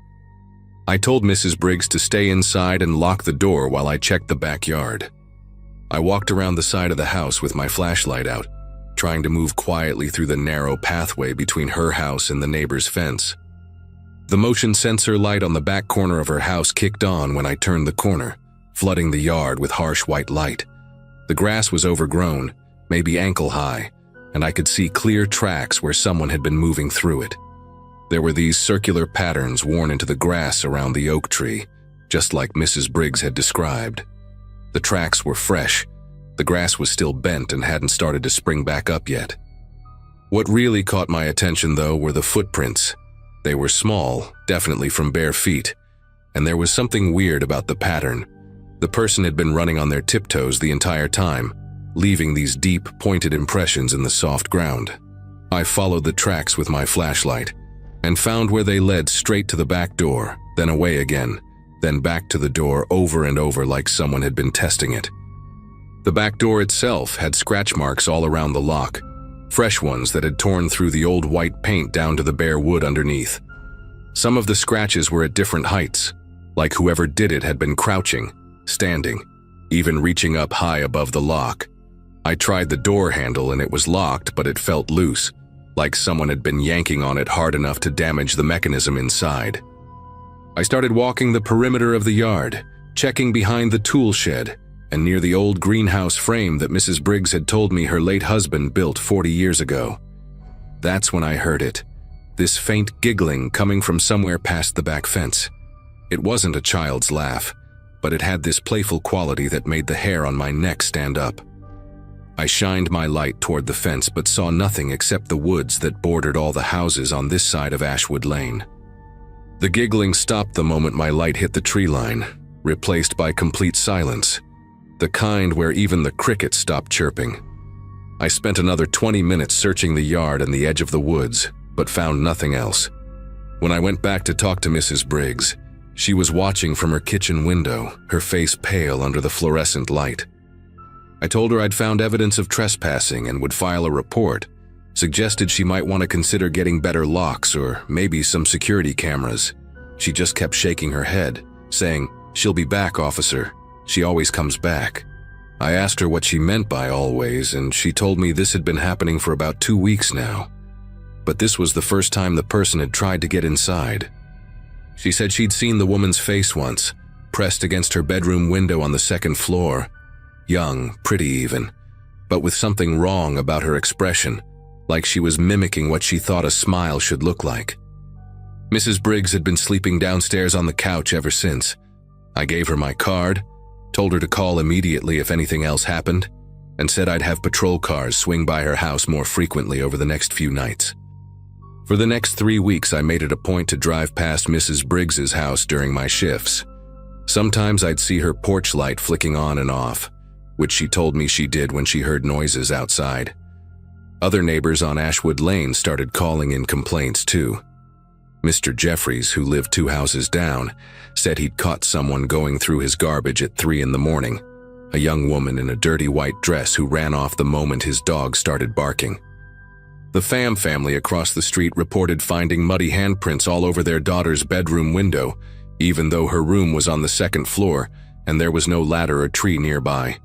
I told Mrs. Briggs to stay inside and lock the door while I checked the backyard. I walked around the side of the house with my flashlight out, trying to move quietly through the narrow pathway between her house and the neighbor's fence. The motion sensor light on the back corner of her house kicked on when I turned the corner, flooding the yard with harsh white light. The grass was overgrown, maybe ankle-high, and I could see clear tracks where someone had been moving through it. There were these circular patterns worn into the grass around the oak tree, just like Mrs. Briggs had described. The tracks were fresh. The grass was still bent and hadn't started to spring back up yet. What really caught my attention, though, were the footprints. They were small, definitely from bare feet, and there was something weird about the pattern. The person had been running on their tiptoes the entire time, leaving these deep, pointed impressions in the soft ground. I followed the tracks with my flashlight and found where they led straight to the back door, then away again, then back to the door over and over like someone had been testing it. The back door itself had scratch marks all around the lock, fresh ones that had torn through the old white paint down to the bare wood underneath. Some of the scratches were at different heights, like whoever did it had been crouching, standing, even reaching up high above the lock. I tried the door handle and it was locked, but it felt loose, like someone had been yanking on it hard enough to damage the mechanism inside. I started walking the perimeter of the yard, checking behind the tool shed and near the old greenhouse frame that Mrs. Briggs had told me her late husband built 40 years ago. That's when I heard it, this faint giggling coming from somewhere past the back fence. It wasn't a child's laugh, but it had this playful quality that made the hair on my neck stand up. I shined my light toward the fence but saw nothing except the woods that bordered all the houses on this side of Ashwood Lane. The giggling stopped the moment my light hit the tree line, replaced by complete silence, the kind where even the crickets stopped chirping. I spent another 20 minutes searching the yard and the edge of the woods, but found nothing else. When I went back to talk to Mrs. Briggs, she was watching from her kitchen window, her face pale under the fluorescent light. I told her I'd found evidence of trespassing and would file a report, suggested she might want to consider getting better locks or maybe some security cameras. She just kept shaking her head, saying, "She'll be back, officer. She always comes back." I asked her what she meant by always, and she told me this had been happening for about 2 weeks now. But this was the first time the person had tried to get inside. She said she'd seen the woman's face once, pressed against her bedroom window on the second floor. Young, pretty even, but with something wrong about her expression, like she was mimicking what she thought a smile should look like. Mrs. Briggs had been sleeping downstairs on the couch ever since. I gave her my card, told her to call immediately if anything else happened, and said I'd have patrol cars swing by her house more frequently over the next few nights. For the next 3 weeks, I made it a point to drive past Mrs. Briggs's house during my shifts. Sometimes I'd see her porch light flicking on and off, which she told me she did when she heard noises outside. Other neighbors on Ashwood Lane started calling in complaints too. Mr. Jeffries, who lived 2 houses down, said he'd caught someone going through his garbage at 3 in the morning, a young woman in a dirty white dress who ran off the moment his dog started barking. The Pham family across the street reported finding muddy handprints all over their daughter's bedroom window, even though her room was on the 2nd floor and there was no ladder or tree nearby.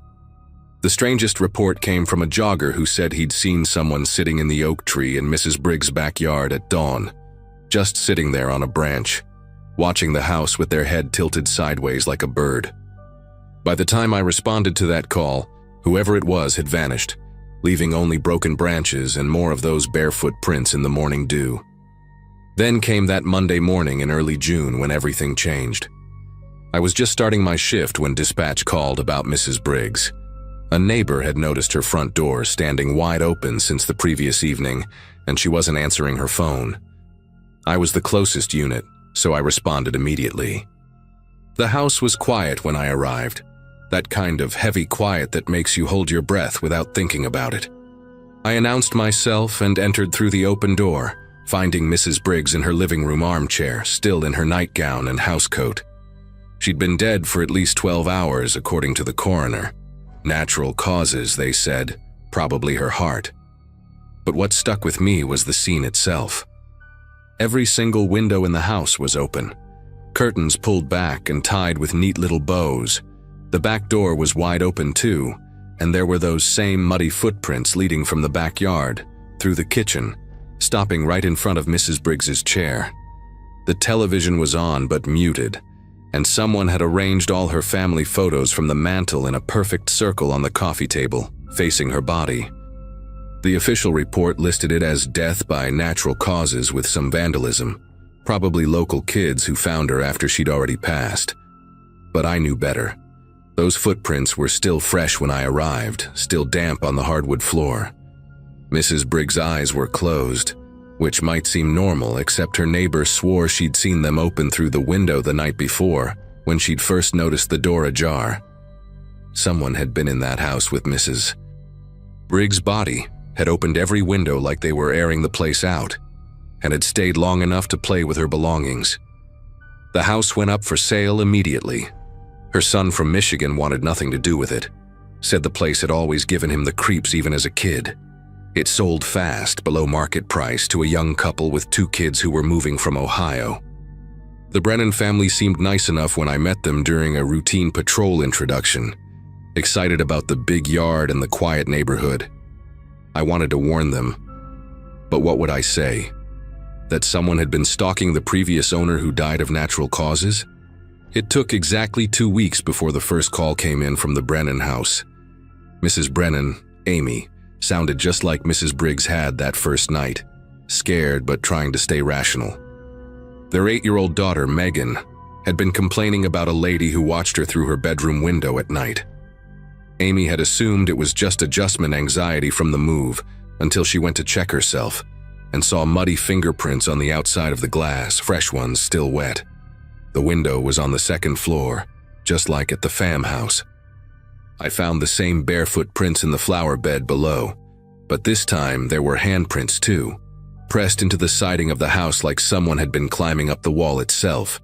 The strangest report came from a jogger who said he'd seen someone sitting in the oak tree in Mrs. Briggs' backyard at dawn, just sitting there on a branch, watching the house with their head tilted sideways like a bird. By the time I responded to that call, whoever it was had vanished, leaving only broken branches and more of those barefoot prints in the morning dew. Then came that Monday morning in early June when everything changed. I was just starting my shift when dispatch called about Mrs. Briggs. A neighbor had noticed her front door standing wide open since the previous evening, and she wasn't answering her phone. I was the closest unit, so I responded immediately. The house was quiet when I arrived, that kind of heavy quiet that makes you hold your breath without thinking about it. I announced myself and entered through the open door, finding Mrs. Briggs in her living room armchair, still in her nightgown and housecoat. She'd been dead for at least 12 hours, according to the coroner. Natural causes, they said, probably her heart. But what stuck with me was the scene itself. Every single window in the house was open, curtains pulled back and tied with neat little bows. The back door was wide open too, and there were those same muddy footprints leading from the backyard, through the kitchen, stopping right in front of Mrs. Briggs's chair. The television was on but muted, and someone had arranged all her family photos from the mantel in a perfect circle on the coffee table, facing her body. The official report listed it as death by natural causes with some vandalism, probably local kids who found her after she'd already passed. But I knew better. Those footprints were still fresh when I arrived, still damp on the hardwood floor. Mrs. Briggs' eyes were closed, which might seem normal, except her neighbor swore she'd seen them open through the window the night before, when she'd first noticed the door ajar. Someone had been in that house with Mrs. Briggs' body, had opened every window like they were airing the place out, and had stayed long enough to play with her belongings. The house went up for sale immediately. Her son from Michigan wanted nothing to do with it, said the place had always given him the creeps even as a kid. It sold fast, below market price, to a young couple with 2 kids who were moving from Ohio. The Brennan family seemed nice enough when I met them during a routine patrol introduction, excited about the big yard and the quiet neighborhood. I wanted to warn them, but what would I say? That someone had been stalking the previous owner who died of natural causes? It took exactly 2 weeks before the first call came in from the Brennan house. Mrs. Brennan, Amy, sounded just like Mrs. Briggs had that first night, scared but trying to stay rational. Their 8-year-old daughter, Megan, had been complaining about a lady who watched her through her bedroom window at night. Amy had assumed it was just adjustment anxiety from the move until she went to check herself and saw muddy fingerprints on the outside of the glass, fresh ones still wet. The window was on the 2nd floor, just like at the fam house. I found the same barefoot prints in the flower bed below, but this time there were handprints too, pressed into the siding of the house like someone had been climbing up the wall itself.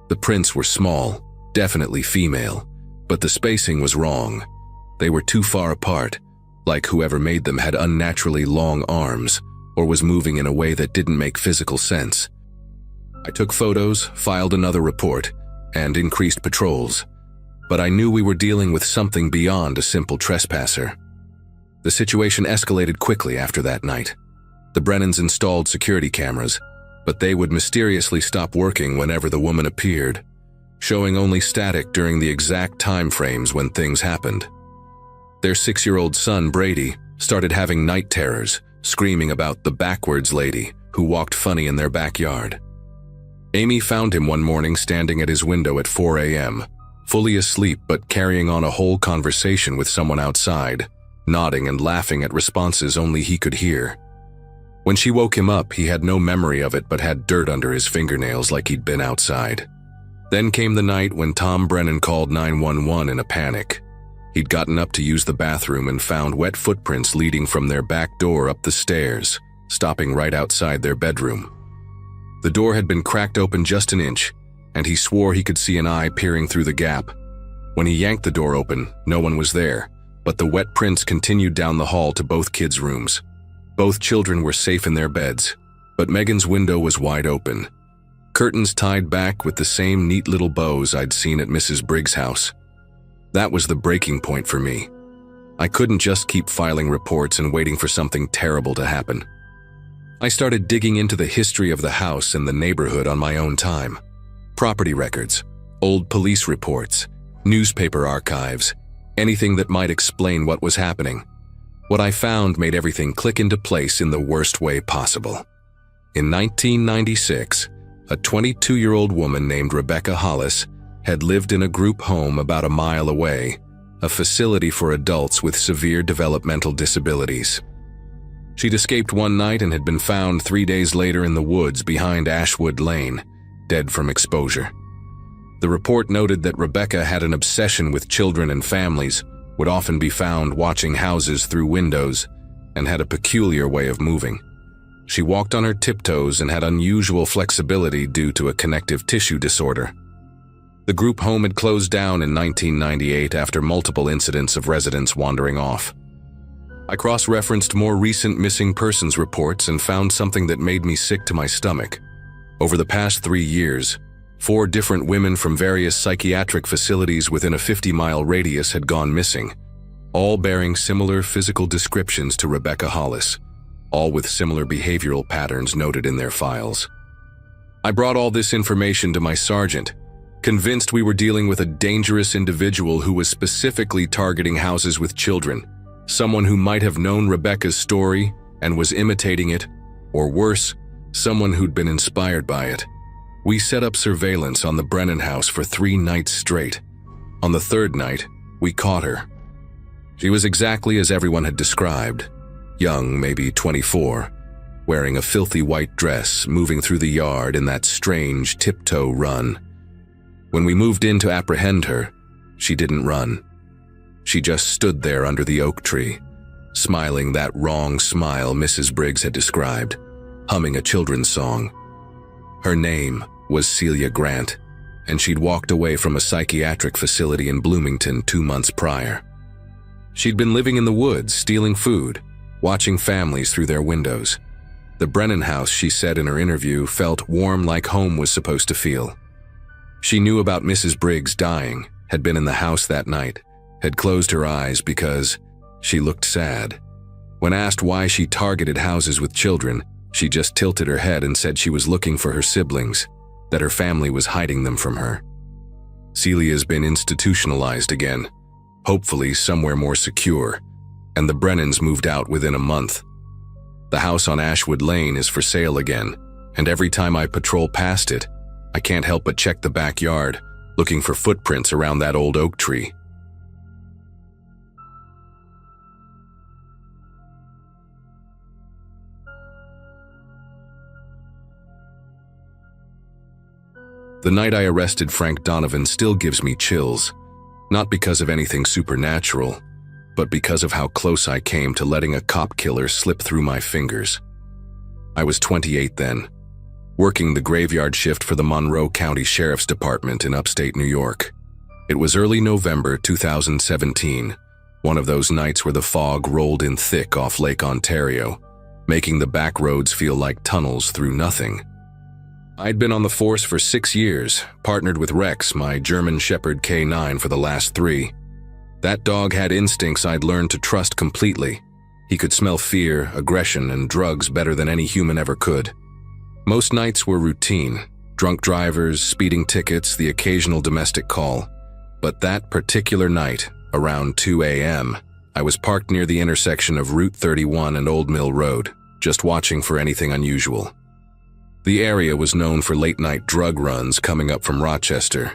The prints were small, definitely female, but the spacing was wrong. They were too far apart, like whoever made them had unnaturally long arms or was moving in a way that didn't make physical sense. I took photos, filed another report, and increased patrols, but I knew we were dealing with something beyond a simple trespasser. The situation escalated quickly after that night. The Brennans installed security cameras, but they would mysteriously stop working whenever the woman appeared, showing only static during the exact time frames when things happened. Their 6-year-old son, Brady, started having night terrors, screaming about the backwards lady who walked funny in their backyard. Amy found him one morning standing at his window at 4 a.m., fully asleep but carrying on a whole conversation with someone outside, nodding and laughing at responses only he could hear. When she woke him up, he had no memory of it but had dirt under his fingernails like he'd been outside. Then came the night when Tom Brennan called 911 in a panic. He'd gotten up to use the bathroom and found wet footprints leading from their back door up the stairs, stopping right outside their bedroom. The door had been cracked open just an inch, and he swore he could see an eye peering through the gap. When he yanked the door open, no one was there, but the wet prints continued down the hall to both kids' rooms. Both children were safe in their beds, but Megan's window was wide open. Curtains tied back with the same neat little bows I'd seen at Mrs. Briggs' house. That was the breaking point for me. I couldn't just keep filing reports and waiting for something terrible to happen. I started digging into the history of the house and the neighborhood on my own time. Property records, old police reports, newspaper archives, anything that might explain what was happening. What I found made everything click into place in the worst way possible. In 1996, a 22-year-old woman named Rebecca Hollis had lived in a group home about a mile away, a facility for adults with severe developmental disabilities. She'd escaped one night and had been found 3 days later in the woods behind Ashwood Lane, dead from exposure. The report noted that Rebecca had an obsession with children and families, would often be found watching houses through windows, and had a peculiar way of moving. She walked on her tiptoes and had unusual flexibility due to a connective tissue disorder. The group home had closed down in 1998 after multiple incidents of residents wandering off. I cross-referenced more recent missing persons reports and found something that made me sick to my stomach. Over the past 3 years, 4 different women from various psychiatric facilities within a 50-mile radius had gone missing, all bearing similar physical descriptions to Rebecca Hollis, all with similar behavioral patterns noted in their files. I brought all this information to my sergeant, convinced we were dealing with a dangerous individual who was specifically targeting houses with children, someone who might have known Rebecca's story and was imitating it, or worse, someone who'd been inspired by it. We set up surveillance on the Brennan house for 3 nights straight. On the 3rd night, we caught her. She was exactly as everyone had described. young, maybe 24, wearing a filthy white dress, moving through the yard in that strange tiptoe run. When we moved in to apprehend her, she didn't run. She just stood there under the oak tree, smiling that wrong smile Mrs. Briggs had described, humming a children's song. Her name was Celia Grant, and she'd walked away from a psychiatric facility in Bloomington 2 months prior. She'd been living in the woods, stealing food, watching families through their windows. The Brennan house, she said in her interview, felt warm like home was supposed to feel. She knew about Mrs. Briggs dying, had been in the house that night, had closed her eyes because she looked sad. When asked why she targeted houses with children, she just tilted her head and said she was looking for her siblings, that her family was hiding them from her. Celia's been institutionalized again, hopefully somewhere more secure, and the Brennans moved out within a month. The house on Ashwood Lane is for sale again, and every time I patrol past it, I can't help but check the backyard, looking for footprints around that old oak tree. The night I arrested Frank Donovan still gives me chills, not because of anything supernatural, but because of how close I came to letting a cop killer slip through my fingers. I was 28 then, working the graveyard shift for the Monroe County Sheriff's Department in upstate New York. It was early November 2017, one of those nights where the fog rolled in thick off Lake Ontario, making the back roads feel like tunnels through nothing. I'd been on the force for 6 years, partnered with Rex, my German Shepherd K9, for the last 3. That dog had instincts I'd learned to trust completely. He could smell fear, aggression, and drugs better than any human ever could. Most nights were routine: drunk drivers, speeding tickets, the occasional domestic call. But that particular night, around 2 a.m., I was parked near the intersection of Route 31 and Old Mill Road, just watching for anything unusual. The area was known for late-night drug runs coming up from Rochester,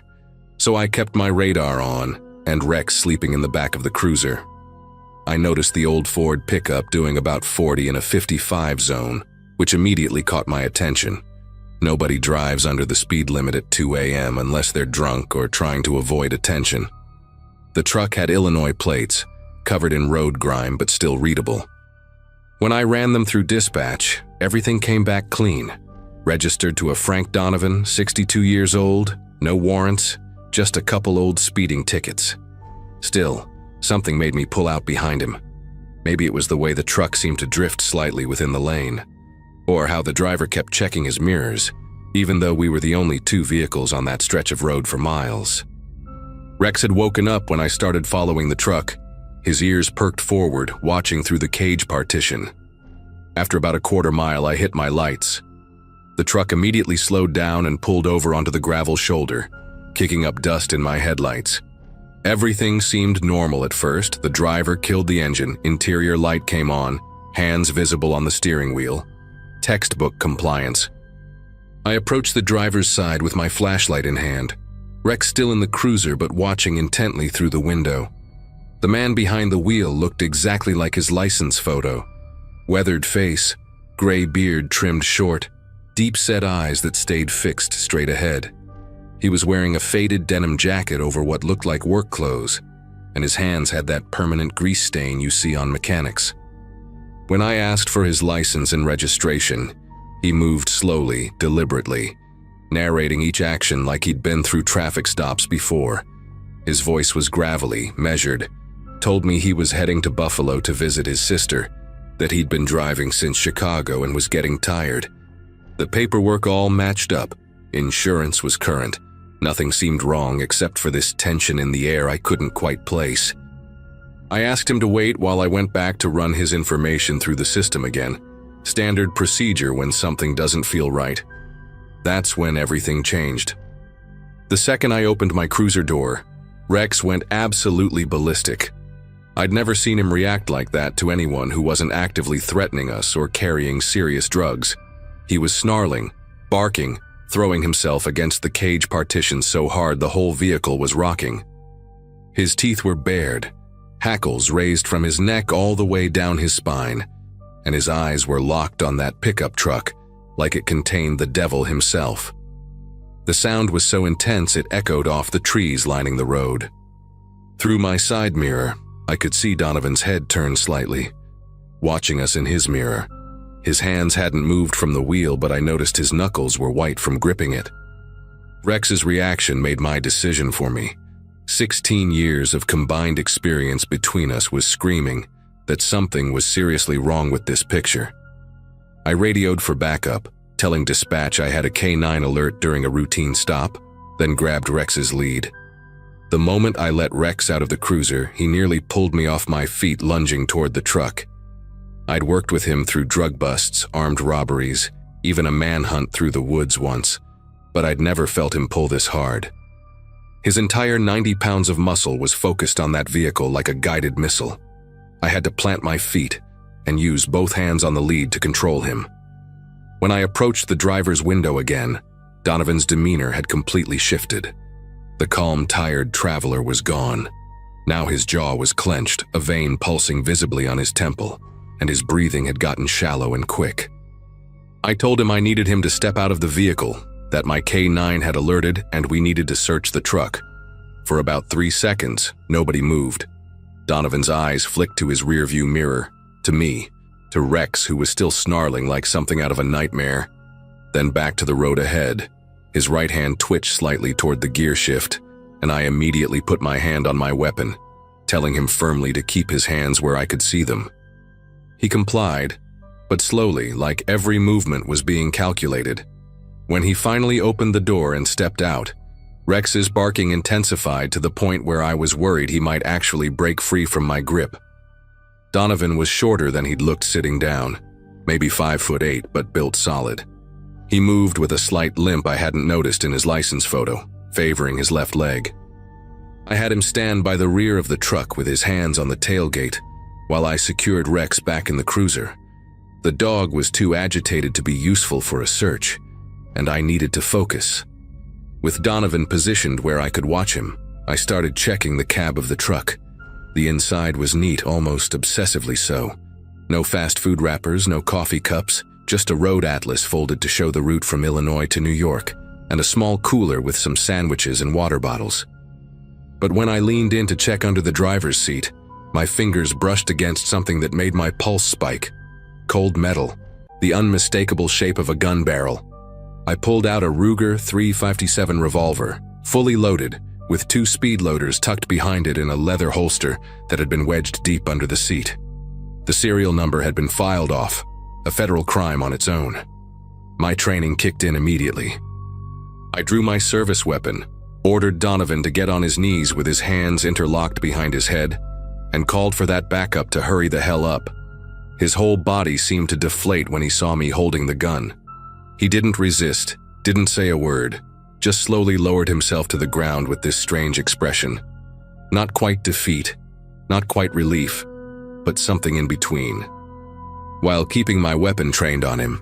so I kept my radar on and Rex sleeping in the back of the cruiser. I noticed the old Ford pickup doing about 40 in a 55 zone, which immediately caught my attention. Nobody drives under the speed limit at 2 a.m. unless they're drunk or trying to avoid attention. The truck had Illinois plates, covered in road grime but still readable. When I ran them through dispatch, everything came back clean. Registered to a Frank Donovan, 62 years old, no warrants, just a couple old speeding tickets. Still, something made me pull out behind him. Maybe it was the way the truck seemed to drift slightly within the lane, or how the driver kept checking his mirrors, even though we were the only 2 vehicles on that stretch of road for miles. Rex had woken up when I started following the truck, his ears perked forward, watching through the cage partition. After about a quarter mile, I hit my lights. The truck immediately slowed down and pulled over onto the gravel shoulder, kicking up dust in my headlights. Everything seemed normal at first. The driver killed the engine, interior light came on, hands visible on the steering wheel. Textbook compliance. I approached the driver's side with my flashlight in hand, Rex still in the cruiser but watching intently through the window. The man behind the wheel looked exactly like his license photo. Weathered face, gray beard trimmed short, deep-set eyes that stayed fixed straight ahead. He was wearing a faded denim jacket over what looked like work clothes, and his hands had that permanent grease stain you see on mechanics. When I asked for his license and registration, he moved slowly, deliberately, narrating each action like he'd been through traffic stops before. His voice was gravelly, measured, told me he was heading to Buffalo to visit his sister, that he'd been driving since Chicago and was getting tired. The paperwork all matched up. Insurance was current. Nothing seemed wrong except for this tension in the air I couldn't quite place. I asked him to wait while I went back to run his information through the system again. Standard procedure when something doesn't feel right. That's when everything changed. The second I opened my cruiser door, Rex went absolutely ballistic. I'd never seen him react like that to anyone who wasn't actively threatening us or carrying serious drugs. He was snarling, barking, throwing himself against the cage partition so hard the whole vehicle was rocking. His teeth were bared, hackles raised from his neck all the way down his spine, and his eyes were locked on that pickup truck, like it contained the devil himself. The sound was so intense it echoed off the trees lining the road. Through my side mirror, I could see Donovan's head turn slightly, watching us in his mirror. His hands hadn't moved from the wheel, but I noticed his knuckles were white from gripping it. Rex's reaction made my decision for me. 16 years of combined experience between us was screaming that something was seriously wrong with this picture. I radioed for backup, telling dispatch I had a K9 alert during a routine stop, then grabbed Rex's lead. The moment I let Rex out of the cruiser, he nearly pulled me off my feet, lunging toward the truck. I'd worked with him through drug busts, armed robberies, even a manhunt through the woods once, but I'd never felt him pull this hard. His entire 90 pounds of muscle was focused on that vehicle like a guided missile. I had to plant my feet and use both hands on the lead to control him. When I approached the driver's window again, Donovan's demeanor had completely shifted. The calm, tired traveler was gone. Now his jaw was clenched, a vein pulsing visibly on his temple, and his breathing had gotten shallow and quick. I told him I needed him to step out of the vehicle, that my K9 had alerted and we needed to search the truck. For about 3 seconds, nobody moved. Donovan's eyes flicked to his rearview mirror, to me, to Rex, who was still snarling like something out of a nightmare, then back to the road ahead. His right hand twitched slightly toward the gear shift, and I immediately put my hand on my weapon, telling him firmly to keep his hands where I could see them. He complied, but slowly, like every movement was being calculated. When he finally opened the door and stepped out, Rex's barking intensified to the point where I was worried he might actually break free from my grip. Donovan was shorter than he'd looked sitting down, maybe 5'8", but built solid. He moved with a slight limp I hadn't noticed in his license photo, favoring his left leg. I had him stand by the rear of the truck with his hands on the tailgate, while I secured Rex back in the cruiser. The dog was too agitated to be useful for a search, and I needed to focus. With Donovan positioned where I could watch him, I started checking the cab of the truck. The inside was neat, almost obsessively so. No fast food wrappers, no coffee cups, just a road atlas folded to show the route from Illinois to New York, and a small cooler with some sandwiches and water bottles. But when I leaned in to check under the driver's seat, my fingers brushed against something that made my pulse spike. Cold metal, the unmistakable shape of a gun barrel. I pulled out a Ruger .357 revolver, fully loaded, with 2 speed loaders tucked behind it in a leather holster that had been wedged deep under the seat. The serial number had been filed off, a federal crime on its own. My training kicked in immediately. I drew my service weapon, ordered Donovan to get on his knees with his hands interlocked behind his head, and called for that backup to hurry the hell up. His whole body seemed to deflate when he saw me holding the gun. He didn't resist, didn't say a word, just slowly lowered himself to the ground with this strange expression. Not quite defeat, not quite relief, but something in between. While keeping my weapon trained on him,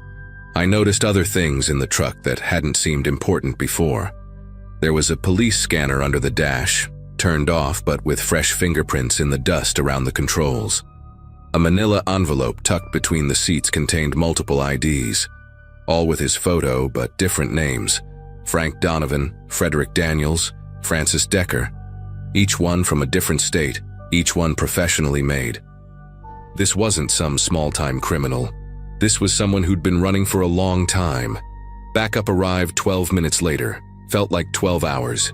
I noticed other things in the truck that hadn't seemed important before. There was a police scanner under the dash, turned off but with fresh fingerprints in the dust around the controls. A manila envelope tucked between the seats contained multiple IDs, all with his photo but different names: Frank Donovan, Frederick Daniels, Francis Decker, each one from a different state, each one professionally made. This wasn't some small-time criminal. This was someone who'd been running for a long time. Backup arrived 12 minutes later. Felt like 12 hours.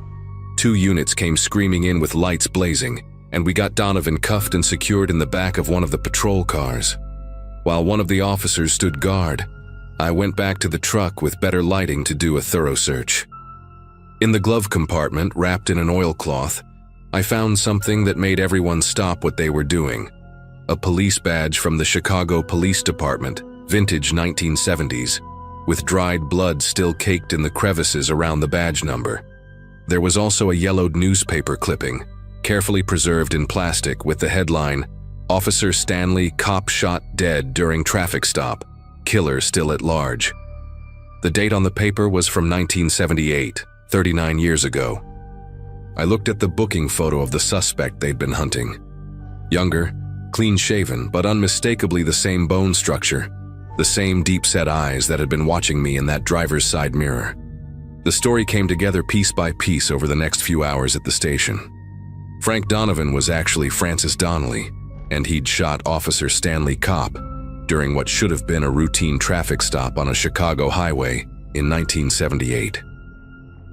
2 units came screaming in with lights blazing, and we got Donovan cuffed and secured in the back of one of the patrol cars. While one of the officers stood guard, I went back to the truck with better lighting to do a thorough search. In the glove compartment, wrapped in an oilcloth, I found something that made everyone stop what they were doing. A police badge from the Chicago Police Department, vintage 1970s, with dried blood still caked in the crevices around the badge number. There was also a yellowed newspaper clipping, carefully preserved in plastic, with the headline, "Officer Stanley Cop Shot Dead During Traffic Stop. Killer Still at Large." The date on the paper was from 1978, 39 years ago. I looked at the booking photo of the suspect they'd been hunting. Younger, Clean-shaven, but unmistakably the same bone structure, the same deep-set eyes that had been watching me in that driver's side mirror. The story came together piece by piece over the next few hours at the station. Frank Donovan was actually Francis Donnelly, and he'd shot Officer Stanley Kopp during what should have been a routine traffic stop on a Chicago highway in 1978.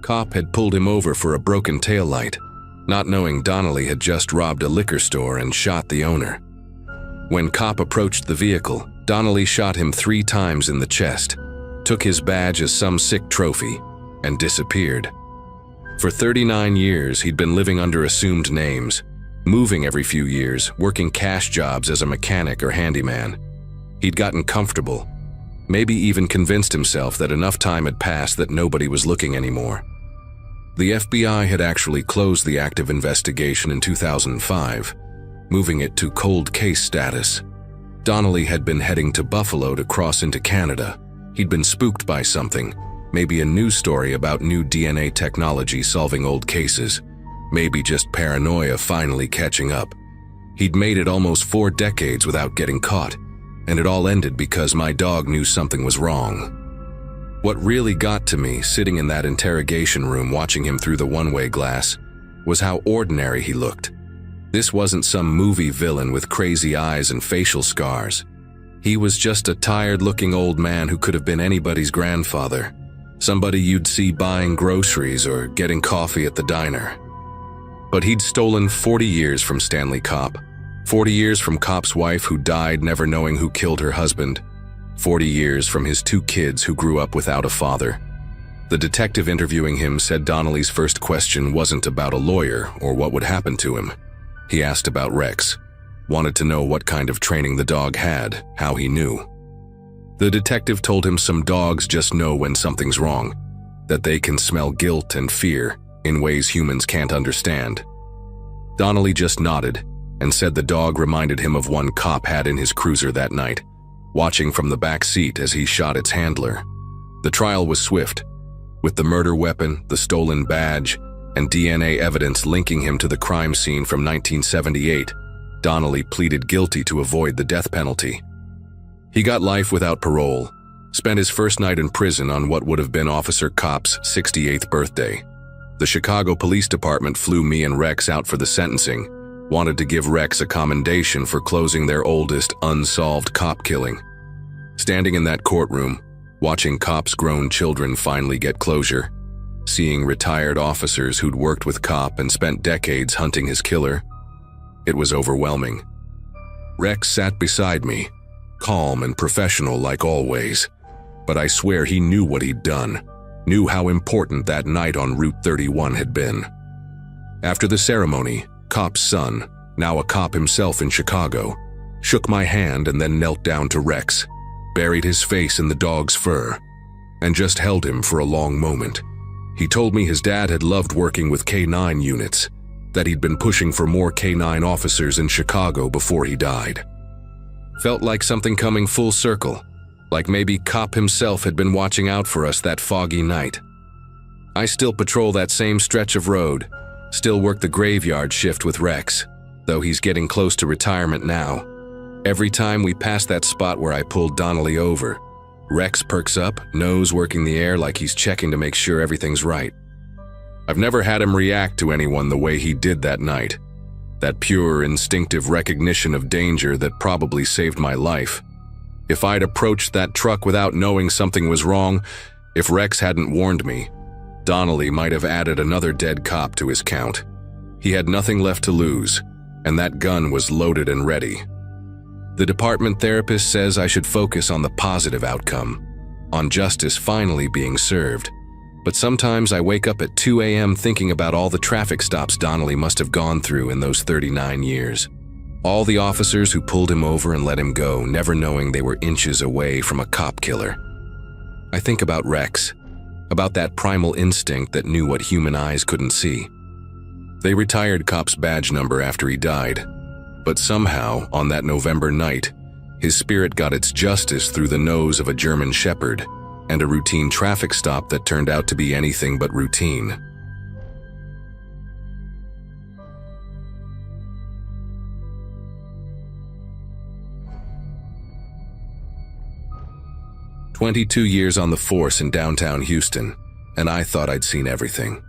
Kopp had pulled him over for a broken taillight, not knowing Donnelly had just robbed a liquor store and shot the owner. When Kopp approached the vehicle, Donnelly shot him 3 times in the chest, took his badge as some sick trophy, and disappeared. For 39 years, he'd been living under assumed names, moving every few years, working cash jobs as a mechanic or handyman. He'd gotten comfortable, maybe even convinced himself that enough time had passed that nobody was looking anymore. The FBI had actually closed the active investigation in 2005, moving it to cold case status. Donnelly had been heading to Buffalo to cross into Canada. He'd been spooked by something, maybe a news story about new DNA technology solving old cases, maybe just paranoia finally catching up. He'd made it almost 4 decades without getting caught, and it all ended because my dog knew something was wrong. What really got to me, sitting in that interrogation room watching him through the one-way glass, was how ordinary he looked. This wasn't some movie villain with crazy eyes and facial scars. He was just a tired-looking old man who could have been anybody's grandfather, somebody you'd see buying groceries or getting coffee at the diner. But he'd stolen 40 years from Stanley Kopp, 40 years from Kopp's wife who died never knowing who killed her husband, 40 years from his 2 kids who grew up without a father. The detective interviewing him said Donnelly's first question wasn't about a lawyer or what would happen to him. He asked about Rex, wanted to know what kind of training the dog had, how he knew. The detective told him some dogs just know when something's wrong, that they can smell guilt and fear in ways humans can't understand. Donnelly just nodded and said the dog reminded him of one Kopp had in his cruiser that night, watching from the back seat as he shot its handler. The trial was swift, with the murder weapon, the stolen badge, and DNA evidence linking him to the crime scene from 1978. Donnelly pleaded guilty to avoid the death penalty. He got life without parole, spent his first night in prison on what would have been Officer Kopp's 68th birthday. The Chicago Police Department flew me and Rex out for the sentencing, wanted to give Rex a commendation for closing their oldest unsolved Kopp killing. Standing in that courtroom, watching Kopp's grown children finally get closure, seeing retired officers who'd worked with Kopp and spent decades hunting his killer, it was overwhelming. Rex sat beside me, calm and professional like always, but I swear he knew what he'd done, knew how important that night on Route 31 had been. After the ceremony, Kopp's son, now a cop himself in Chicago, shook my hand and then knelt down to Rex, buried his face in the dog's fur, and just held him for a long moment. He told me his dad had loved working with K-9 units, that he'd been pushing for more K-9 officers in Chicago before he died. Felt like something coming full circle, like maybe Kopp himself had been watching out for us that foggy night. I still patrol that same stretch of road, still work the graveyard shift with Rex, though he's getting close to retirement now. Every time we pass that spot where I pulled Donnelly over, Rex perks up, nose working the air like he's checking to make sure everything's right. I've never had him react to anyone the way he did that night. That pure, instinctive recognition of danger that probably saved my life. If I'd approached that truck without knowing something was wrong, if Rex hadn't warned me, Donnelly might have added another dead cop to his count. He had nothing left to lose, and that gun was loaded and ready. The department therapist says I should focus on the positive outcome, on justice finally being served. But sometimes I wake up at 2 a.m. thinking about all the traffic stops Donnelly must have gone through in those 39 years. All the officers who pulled him over and let him go, never knowing they were inches away from a cop killer. I think about Rex, about that primal instinct that knew what human eyes couldn't see. They retired Kopp's badge number after he died, but somehow, on that November night, his spirit got its justice through the nose of a German Shepherd and a routine traffic stop that turned out to be anything but routine. 22 years on the force in downtown Houston, and I thought I'd seen everything.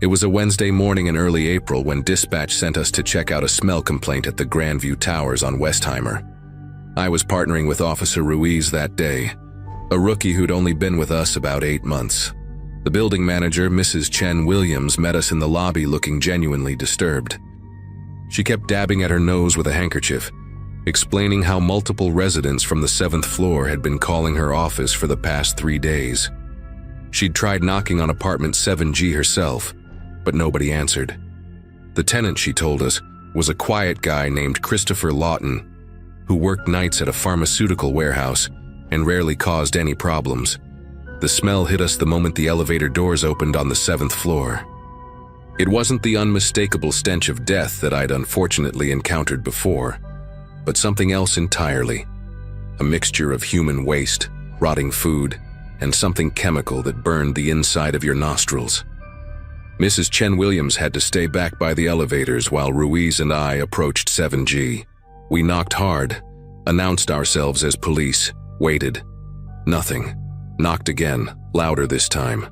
It was a Wednesday morning in early April when dispatch sent us to check out a smell complaint at the Grandview Towers on Westheimer. I was partnering with Officer Ruiz that day, a rookie who'd only been with us about 8 months. The building manager, Mrs. Chen Williams, met us in the lobby looking genuinely disturbed. She kept dabbing at her nose with a handkerchief, explaining how multiple residents from the 7th floor had been calling her office for the past 3 days. She'd tried knocking on apartment 7G herself, but nobody answered. The tenant, she told us, was a quiet guy named Christopher Lawton, who worked nights at a pharmaceutical warehouse and rarely caused any problems. The smell hit us the moment the elevator doors opened on the 7th floor. It wasn't the unmistakable stench of death that I'd unfortunately encountered before, but something else entirely. A mixture of human waste, rotting food, and something chemical that burned the inside of your nostrils. Mrs. Chen Williams had to stay back by the elevators while Ruiz and I approached 7G. We knocked hard, announced ourselves as police, waited. Nothing. Knocked again, louder this time.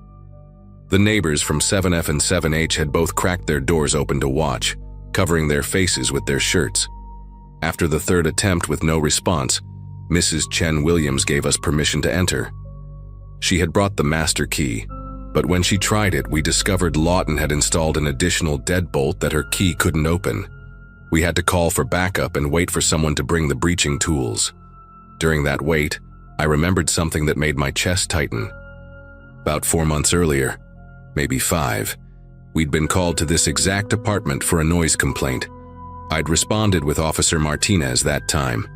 The neighbors from 7F and 7H had both cracked their doors open to watch, covering their faces with their shirts. After the third attempt with no response, Mrs. Chen Williams gave us permission to enter. She had brought the master key, but when she tried it, we discovered Lawton had installed an additional deadbolt that her key couldn't open. We had to call for backup and wait for someone to bring the breaching tools. During that wait, I remembered something that made my chest tighten. About 4 months earlier, maybe 5, we'd been called to this exact apartment for a noise complaint. I'd responded with Officer Martinez that time.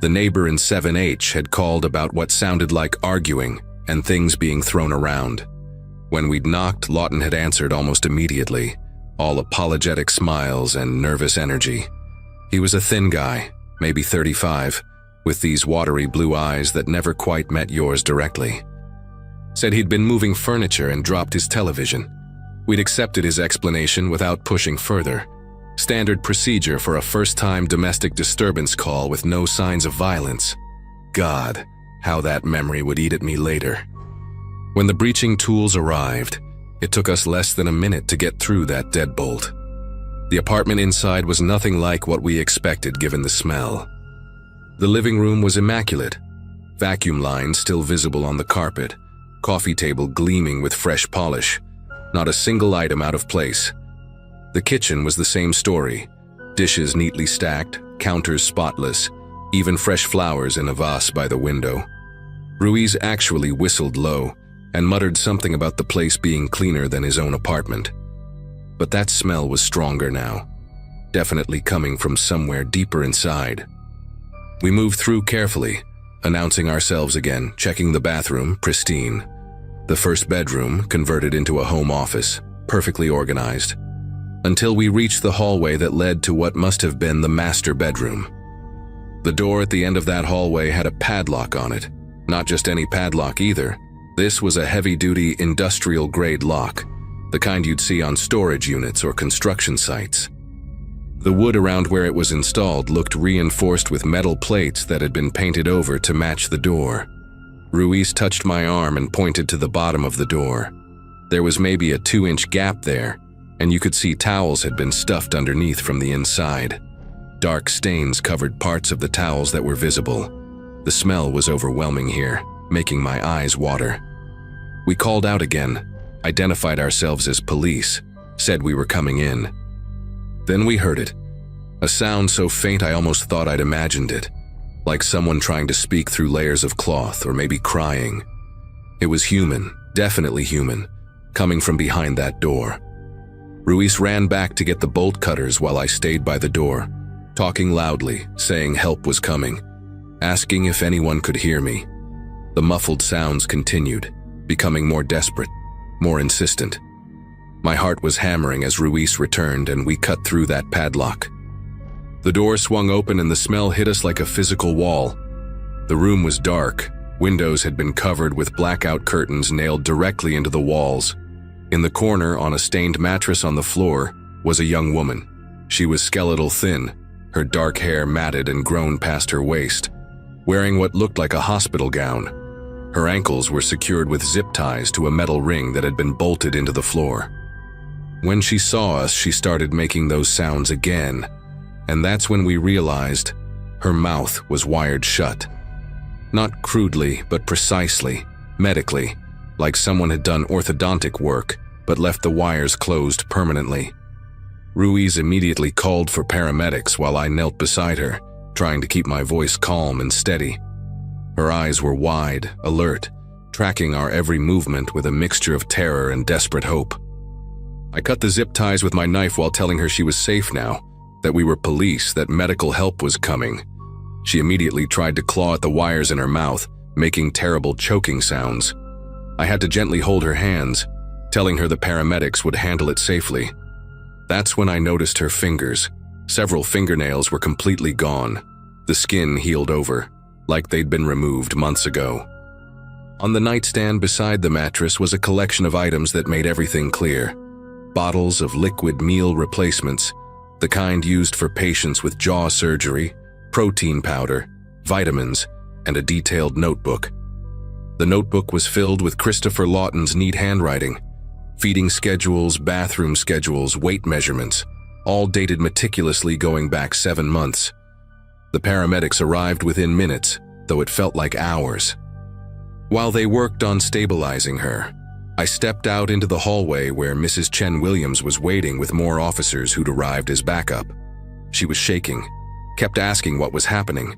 The neighbor in 7H had called about what sounded like arguing and things being thrown around. When we'd knocked, Lawton had answered almost immediately, all apologetic smiles and nervous energy. He was a thin guy, maybe 35, with these watery blue eyes that never quite met yours directly. Said he'd been moving furniture and dropped his television. We'd accepted his explanation without pushing further. Standard procedure for a first-time domestic disturbance call with no signs of violence. God, how that memory would eat at me later. When the breaching tools arrived, it took us less than a minute to get through that deadbolt. The apartment inside was nothing like what we expected given the smell. The living room was immaculate, vacuum lines still visible on the carpet, coffee table gleaming with fresh polish, not a single item out of place. The kitchen was the same story, dishes neatly stacked, counters spotless, even fresh flowers in a vase by the window. Ruiz actually whistled low and muttered something about the place being cleaner than his own apartment. But that smell was stronger now, definitely coming from somewhere deeper inside. We moved through carefully, announcing ourselves again, checking the bathroom, pristine. The first bedroom, converted into a home office, perfectly organized, until we reached the hallway that led to what must have been the master bedroom. The door at the end of that hallway had a padlock on it. Not just any padlock either. This was a heavy-duty industrial-grade lock, the kind you'd see on storage units or construction sites. The wood around where it was installed looked reinforced with metal plates that had been painted over to match the door. Ruiz touched my arm and pointed to the bottom of the door. There was maybe a 2-inch gap there, and you could see towels had been stuffed underneath from the inside. Dark stains covered parts of the towels that were visible. The smell was overwhelming here, making my eyes water. We called out again, identified ourselves as police, said we were coming in. Then we heard it, a sound so faint I almost thought I'd imagined it, like someone trying to speak through layers of cloth or maybe crying. It was human, definitely human, coming from behind that door. Ruiz ran back to get the bolt cutters while I stayed by the door, talking loudly, saying help was coming, asking if anyone could hear me. The muffled sounds continued, becoming more desperate, more insistent. My heart was hammering as Ruiz returned and we cut through that padlock. The door swung open and the smell hit us like a physical wall. The room was dark. Windows had been covered with blackout curtains nailed directly into the walls. In the corner, on a stained mattress on the floor, was a young woman. She was skeletal thin, her dark hair matted and grown past her waist, wearing what looked like a hospital gown. Her ankles were secured with zip ties to a metal ring that had been bolted into the floor. When she saw us, she started making those sounds again, and that's when we realized her mouth was wired shut. Not crudely, but precisely, medically, like someone had done orthodontic work but left the wires closed permanently. Ruiz immediately called for paramedics while I knelt beside her, trying to keep my voice calm and steady. Her eyes were wide, alert, tracking our every movement with a mixture of terror and desperate hope. I cut the zip ties with my knife while telling her she was safe now, that we were police, that medical help was coming. She immediately tried to claw at the wires in her mouth, making terrible choking sounds. I had to gently hold her hands, telling her the paramedics would handle it safely. That's when I noticed her fingers. Several fingernails were completely gone. The skin healed over, like they'd been removed months ago. On the nightstand beside the mattress was a collection of items that made everything clear. Bottles of liquid meal replacements, the kind used for patients with jaw surgery, protein powder, vitamins, and a detailed notebook. The notebook was filled with Christopher Lawton's neat handwriting, feeding schedules, bathroom schedules, weight measurements, all dated meticulously going back 7 months. The paramedics arrived within minutes, though it felt like hours. While they worked on stabilizing her, I stepped out into the hallway where Mrs. Chen Williams was waiting with more officers who'd arrived as backup. She was shaking, kept asking what was happening.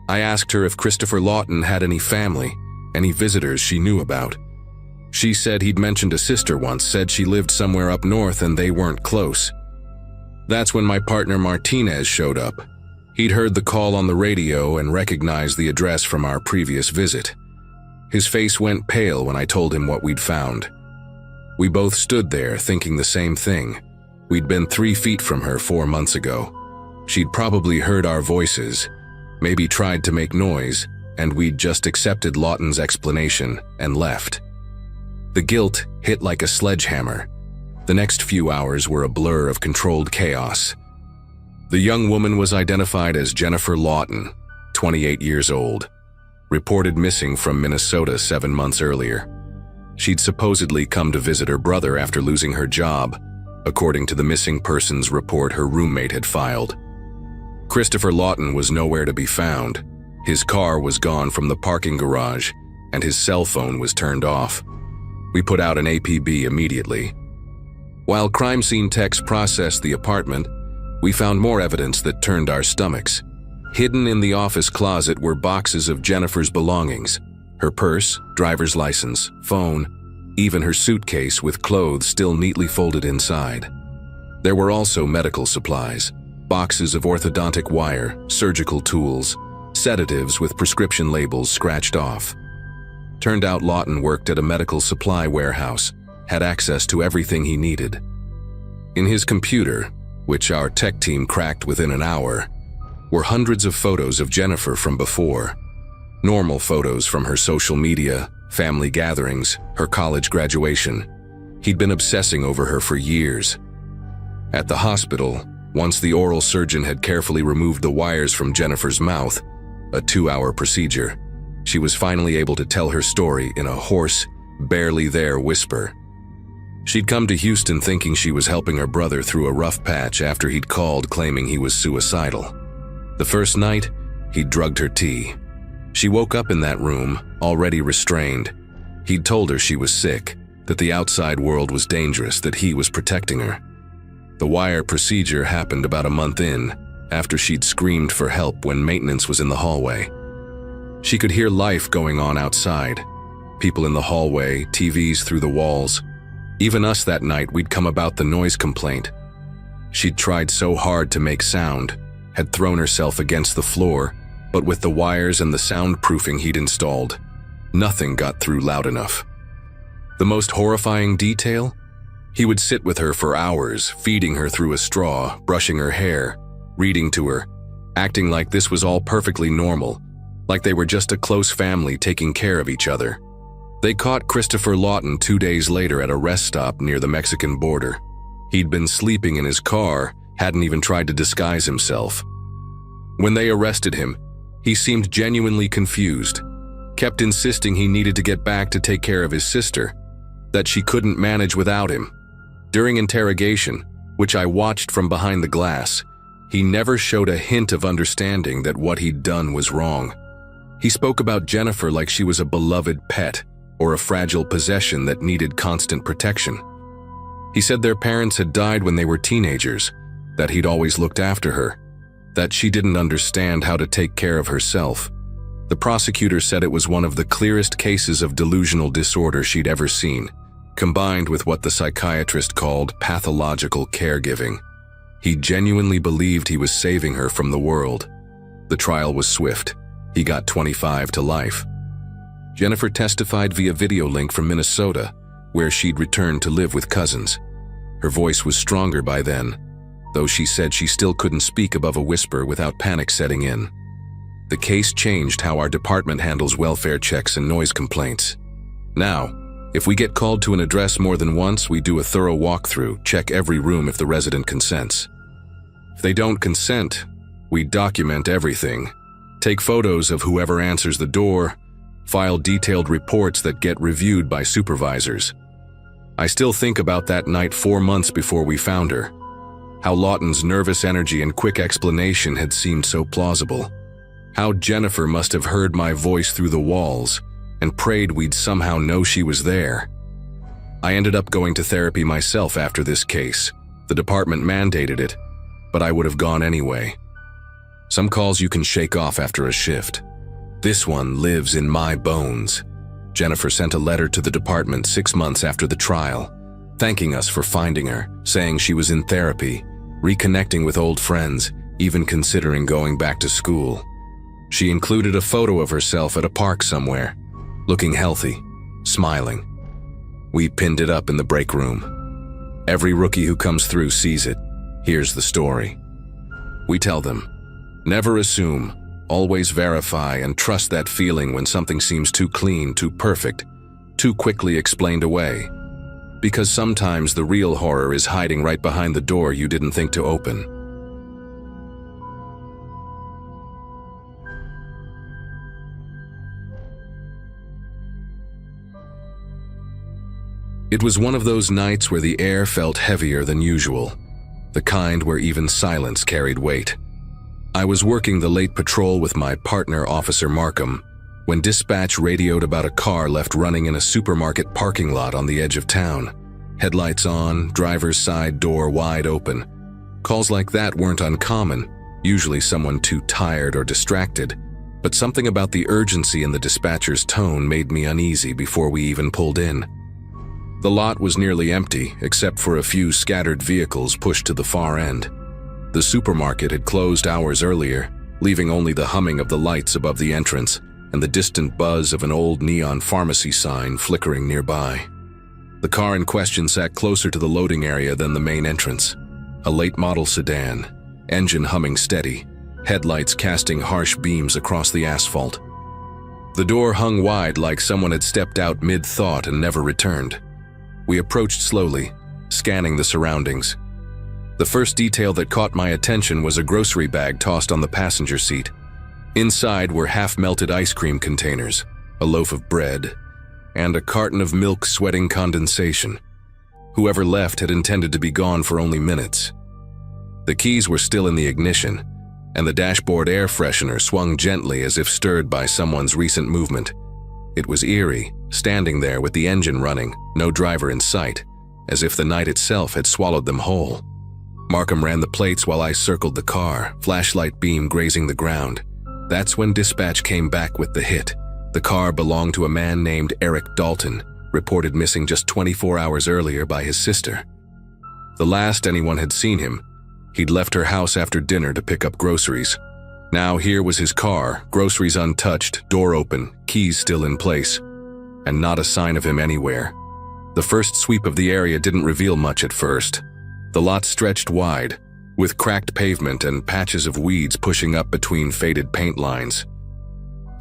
I asked her if Christopher Lawton had any family, any visitors she knew about. She said he'd mentioned a sister once, said she lived somewhere up north and they weren't close. That's when my partner Martinez showed up. He'd heard the call on the radio and recognized the address from our previous visit. His face went pale when I told him what we'd found. We both stood there thinking the same thing. We'd been 3 feet from her 4 months ago. She'd probably heard our voices, maybe tried to make noise, and we'd just accepted Lawton's explanation and left. The guilt hit like a sledgehammer. The next few hours were a blur of controlled chaos. The young woman was identified as Jennifer Lawton, 28 years old, reported missing from Minnesota 7 months earlier. She'd supposedly come to visit her brother after losing her job, according to the missing persons report her roommate had filed. Christopher Lawton was nowhere to be found. His car was gone from the parking garage, and his cell phone was turned off. We put out an APB immediately. While crime scene techs processed the apartment, we found more evidence that turned our stomachs. Hidden in the office closet were boxes of Jennifer's belongings, her purse, driver's license, phone, even her suitcase with clothes still neatly folded inside. There were also medical supplies, boxes of orthodontic wire, surgical tools, sedatives with prescription labels scratched off. Turned out Lawton worked at a medical supply warehouse, had access to everything he needed. In his computer, which our tech team cracked within an hour, were hundreds of photos of Jennifer from before. Normal photos from her social media, family gatherings, her college graduation. He'd been obsessing over her for years. At the hospital, once the oral surgeon had carefully removed the wires from Jennifer's mouth, a 2-hour procedure, she was finally able to tell her story in a hoarse, barely there whisper. She'd come to Houston thinking she was helping her brother through a rough patch after he'd called claiming he was suicidal. The first night, he'd drugged her tea. She woke up in that room, already restrained. He'd told her she was sick, that the outside world was dangerous, that he was protecting her. The wire procedure happened about a month in, after she'd screamed for help when maintenance was in the hallway. She could hear life going on outside. People in the hallway, TVs through the walls. Even us that night, we'd come about the noise complaint. She'd tried so hard to make sound, had thrown herself against the floor, but with the wires and the soundproofing he'd installed, nothing got through loud enough. The most horrifying detail? He would sit with her for hours, feeding her through a straw, brushing her hair, reading to her, acting like this was all perfectly normal, like they were just a close family taking care of each other. They caught Christopher Lawton 2 days later at a rest stop near the Mexican border. He'd been sleeping in his car, hadn't even tried to disguise himself. When they arrested him, he seemed genuinely confused. kept insisting he needed to get back to take care of his sister, that she couldn't manage without him. During interrogation, which I watched from behind the glass, he never showed a hint of understanding that what he'd done was wrong. He spoke about Jennifer like she was a beloved pet or a fragile possession that needed constant protection. He said their parents had died when they were teenagers, that he'd always looked after her, that she didn't understand how to take care of herself. The prosecutor said it was one of the clearest cases of delusional disorder she'd ever seen, combined with what the psychiatrist called pathological caregiving. He genuinely believed he was saving her from the world. The trial was swift. He got 25 to life. Jennifer testified via video link from Minnesota, where she'd returned to live with cousins. Her voice was stronger by then, though she said she still couldn't speak above a whisper without panic setting in. The case changed how our department handles welfare checks and noise complaints. Now, if we get called to an address more than once, we do a thorough walkthrough, check every room if the resident consents. If they don't consent, we document everything, take photos of whoever answers the door, file detailed reports that get reviewed by supervisors. I still think about that night 4 months before we found her. How Lawton's nervous energy and quick explanation had seemed so plausible. How Jennifer must have heard my voice through the walls and prayed we'd somehow know she was there. I ended up going to therapy myself after this case. The department mandated it, but I would have gone anyway. Some calls you can shake off after a shift. This one lives in my bones. Jennifer sent a letter to the department 6 months after the trial, thanking us for finding her, saying she was in therapy, reconnecting with old friends, even considering going back to school. She included a photo of herself at a park somewhere, looking healthy, smiling. We pinned it up in the break room. Every rookie who comes through sees it, hears the story. We tell them, never assume, always verify and trust that feeling when something seems too clean, too perfect, too quickly explained away. Because sometimes the real horror is hiding right behind the door you didn't think to open. It was one of those nights where the air felt heavier than usual, the kind where even silence carried weight. I was working the late patrol with my partner, Officer Markham, when dispatch radioed about a car left running in a supermarket parking lot on the edge of town. Headlights on, driver's side door wide open. Calls like that weren't uncommon, usually someone too tired or distracted, but something about the urgency in the dispatcher's tone made me uneasy before we even pulled in. The lot was nearly empty, except for a few scattered vehicles pushed to the far end. The supermarket had closed hours earlier, leaving only the humming of the lights above the entrance and the distant buzz of an old neon pharmacy sign flickering nearby. The car in question sat closer to the loading area than the main entrance. A late-model sedan, engine humming steady, headlights casting harsh beams across the asphalt. The door hung wide like someone had stepped out mid-thought and never returned. We approached slowly, scanning the surroundings. The first detail that caught my attention was a grocery bag tossed on the passenger seat. Inside were half-melted ice cream containers, a loaf of bread, and a carton of milk sweating condensation. Whoever left had intended to be gone for only minutes. The keys were still in the ignition, and the dashboard air freshener swung gently as if stirred by someone's recent movement. It was eerie, standing there with the engine running, no driver in sight, as if the night itself had swallowed them whole. Markham ran the plates while I circled the car, flashlight beam grazing the ground. That's when dispatch came back with the hit. The car belonged to a man named Eric Dalton, reported missing just 24 hours earlier by his sister. The last anyone had seen him, he'd left her house after dinner to pick up groceries. Now here was his car, groceries untouched, door open, keys still in place, and not a sign of him anywhere. The first sweep of the area didn't reveal much at first. The lot stretched wide, with cracked pavement and patches of weeds pushing up between faded paint lines.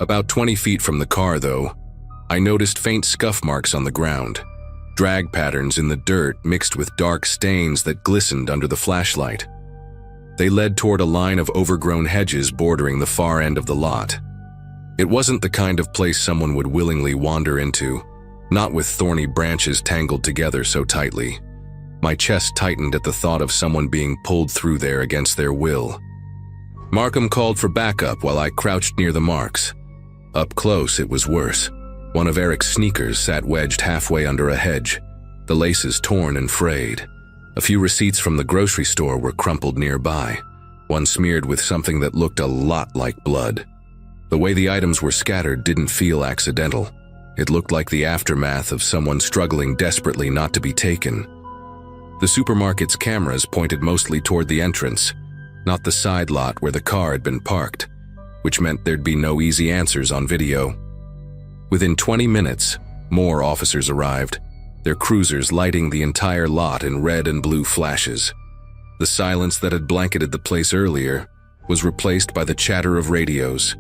About 20 feet from the car, though, I noticed faint scuff marks on the ground, drag patterns in the dirt mixed with dark stains that glistened under the flashlight. They led toward a line of overgrown hedges bordering the far end of the lot. It wasn't the kind of place someone would willingly wander into, not with thorny branches tangled together so tightly. My chest tightened at the thought of someone being pulled through there against their will. Markham called for backup while I crouched near the marks. Up close, it was worse. One of Eric's sneakers sat wedged halfway under a hedge, the laces torn and frayed. A few receipts from the grocery store were crumpled nearby, one smeared with something that looked a lot like blood. The way the items were scattered didn't feel accidental. It looked like the aftermath of someone struggling desperately not to be taken. The supermarket's cameras pointed mostly toward the entrance, not the side lot where the car had been parked, which meant there'd be no easy answers on video. Within 20 minutes, more officers arrived, their cruisers lighting the entire lot in red and blue flashes. The silence that had blanketed the place earlier was replaced by the chatter of radios,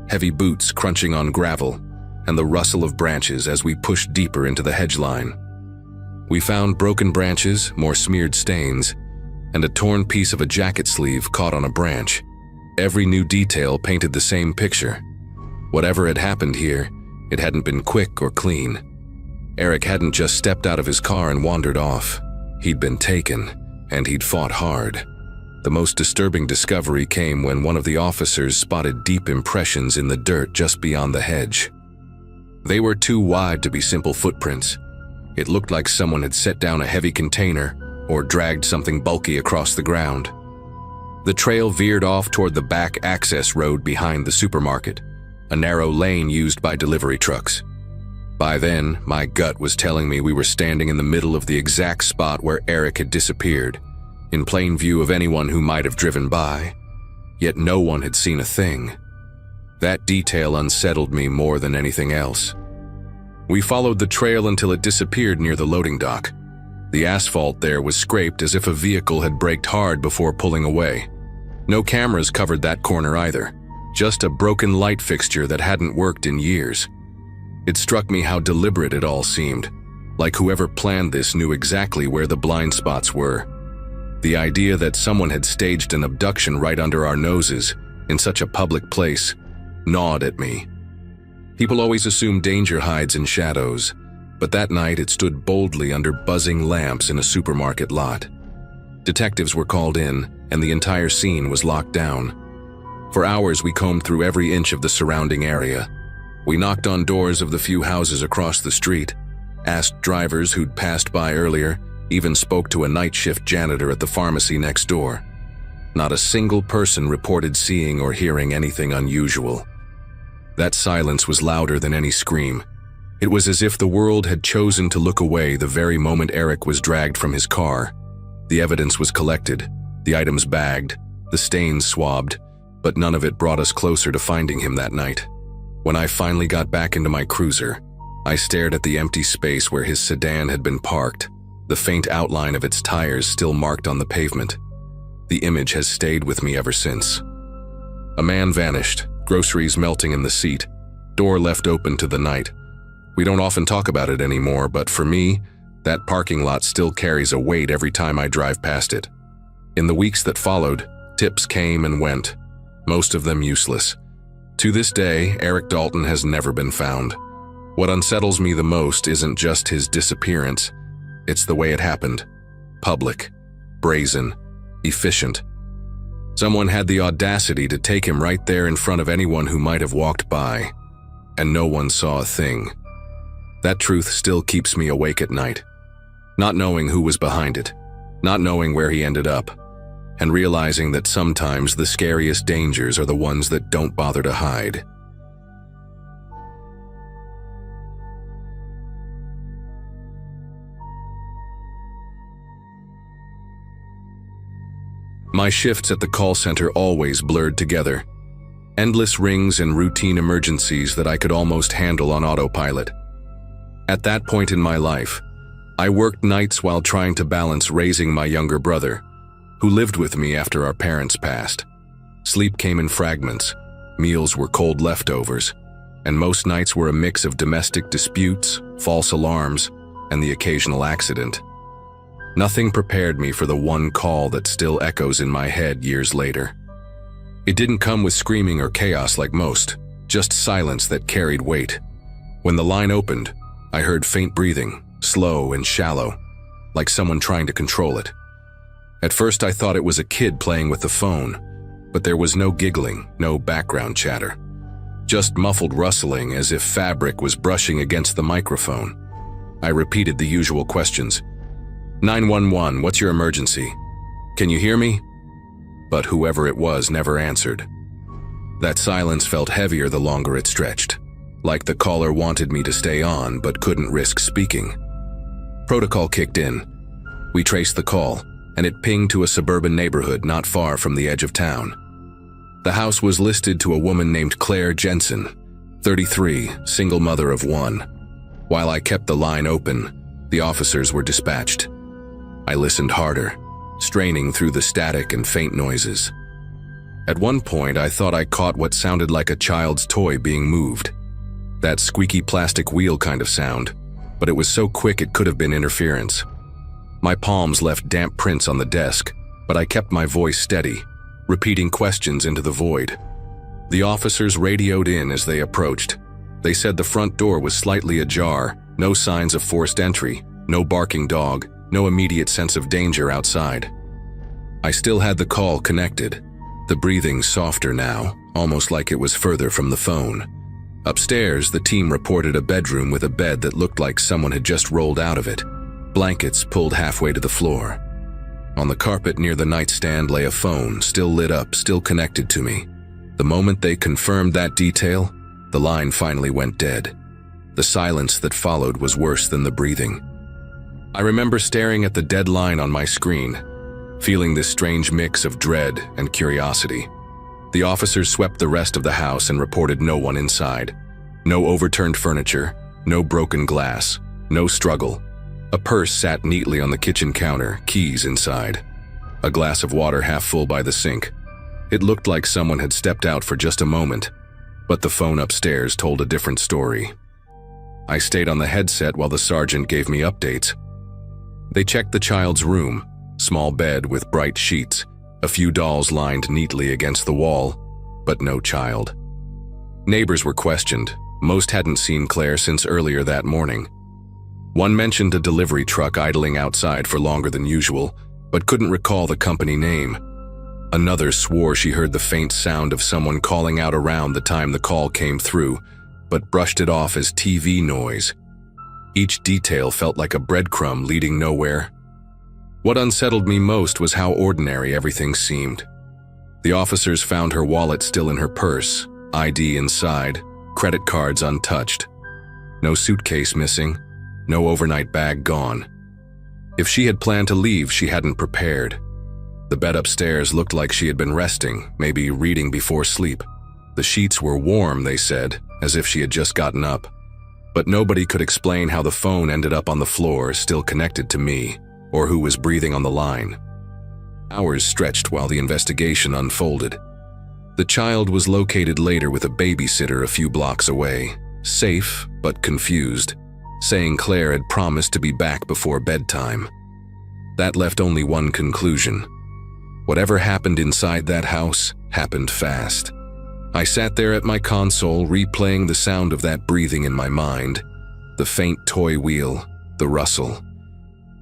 heavy boots crunching on gravel, and the rustle of branches as we pushed deeper into the hedge line. We found broken branches, more smeared stains, and a torn piece of a jacket sleeve caught on a branch. Every new detail painted the same picture. Whatever had happened here, it hadn't been quick or clean. Eric hadn't just stepped out of his car and wandered off. He'd been taken, and he'd fought hard. The most disturbing discovery came when one of the officers spotted deep impressions in the dirt just beyond the hedge. They were too wide to be simple footprints. It looked like someone had set down a heavy container or dragged something bulky across the ground. The trail veered off toward the back access road behind the supermarket, a narrow lane used by delivery trucks. By then, my gut was telling me we were standing in the middle of the exact spot where Eric had disappeared, in plain view of anyone who might have driven by, yet no one had seen a thing. That detail unsettled me more than anything else. We followed the trail until it disappeared near the loading dock. The asphalt there was scraped as if a vehicle had braked hard before pulling away. No cameras covered that corner either, just a broken light fixture that hadn't worked in years. It struck me how deliberate it all seemed, like whoever planned this knew exactly where the blind spots were. The idea that someone had staged an abduction right under our noses, in such a public place, gnawed at me. People always assume danger hides in shadows, but that night it stood boldly under buzzing lamps in a supermarket lot. Detectives were called in, and the entire scene was locked down. For hours we combed through every inch of the surrounding area. We knocked on doors of the few houses across the street, asked drivers who'd passed by earlier, even spoke to a night shift janitor at the pharmacy next door. Not a single person reported seeing or hearing anything unusual. That silence was louder than any scream. It was as if the world had chosen to look away the very moment Eric was dragged from his car. The evidence was collected, the items bagged, the stains swabbed, but none of it brought us closer to finding him that night. When I finally got back into my cruiser, I stared at the empty space where his sedan had been parked, the faint outline of its tires still marked on the pavement. The image has stayed with me ever since. A man vanished, groceries melting in the seat, door left open to the night. We don't often talk about it anymore, but for me, that parking lot still carries a weight every time I drive past it. In the weeks that followed, tips came and went, most of them useless. To this day, Eric Dalton has never been found. What unsettles me the most isn't just his disappearance, it's the way it happened. Public, brazen, efficient. Someone had the audacity to take him right there in front of anyone who might have walked by, and no one saw a thing. That truth still keeps me awake at night. Not knowing who was behind it, not knowing where he ended up, and realizing that sometimes the scariest dangers are the ones that don't bother to hide. My shifts at the call center always blurred together. Endless rings and routine emergencies that I could almost handle on autopilot. At that point in my life, I worked nights while trying to balance raising my younger brother, who lived with me after our parents passed. Sleep came in fragments, meals were cold leftovers, and most nights were a mix of domestic disputes, false alarms, and the occasional accident. Nothing prepared me for the one call that still echoes in my head years later. It didn't come with screaming or chaos like most. just silence that carried weight. When the line opened, I heard faint breathing, slow and shallow, like someone trying to control it. At first I thought it was a kid playing with the phone, but there was no giggling, no background chatter. Just muffled rustling as if fabric was brushing against the microphone. I repeated the usual questions. 911, what's your emergency? Can you hear me? But whoever it was never answered. That silence felt heavier the longer it stretched, like the caller wanted me to stay on but couldn't risk speaking. Protocol kicked in. We traced the call, and it pinged to a suburban neighborhood not far from the edge of town. The house was listed to a woman named Claire Jensen, 33, single mother of 1. While I kept the line open, the officers were dispatched. I listened harder, straining through the static and faint noises. At one point, I thought I caught what sounded like a child's toy being moved. That squeaky plastic wheel kind of sound, but it was so quick it could have been interference. My palms left damp prints on the desk, but I kept my voice steady, repeating questions into the void. The officers radioed in as they approached. They said the front door was slightly ajar, no signs of forced entry, no barking dog, no immediate sense of danger outside. I still had the call connected, the breathing softer now, almost like it was further from the phone. Upstairs, the team reported a bedroom with a bed that looked like someone had just rolled out of it, blankets pulled halfway to the floor. On the carpet near the nightstand lay a phone, still lit up, still connected to me. The moment they confirmed that detail, the line finally went dead. The silence that followed was worse than the breathing. I remember staring at the dead line on my screen, feeling this strange mix of dread and curiosity. The officers swept the rest of the house and reported no one inside. No overturned furniture, no broken glass, no struggle. A purse sat neatly on the kitchen counter, keys inside. A glass of water half full by the sink. It looked like someone had stepped out for just a moment, but the phone upstairs told a different story. I stayed on the headset while the sergeant gave me updates. They checked the child's room, small bed with bright sheets, a few dolls lined neatly against the wall, but no child. Neighbors were questioned. Most hadn't seen Claire since earlier that morning. One mentioned a delivery truck idling outside for longer than usual, but couldn't recall the company name. Another swore she heard the faint sound of someone calling out around the time the call came through, but brushed it off as TV noise. Each detail felt like a breadcrumb leading nowhere. What unsettled me most was how ordinary everything seemed. The officers found her wallet still in her purse, ID inside, credit cards untouched. No suitcase missing, no overnight bag gone. If she had planned to leave, she hadn't prepared. The bed upstairs looked like she had been resting, maybe reading before sleep. The sheets were warm, they said, as if she had just gotten up. But nobody could explain how the phone ended up on the floor, still connected to me, or who was breathing on the line. Hours stretched while the investigation unfolded. The child was located later with a babysitter a few blocks away, safe but confused, saying Claire had promised to be back before bedtime. That left only one conclusion. Whatever happened inside that house happened fast. I sat there at my console, replaying the sound of that breathing in my mind, the faint toy wheel, the rustle.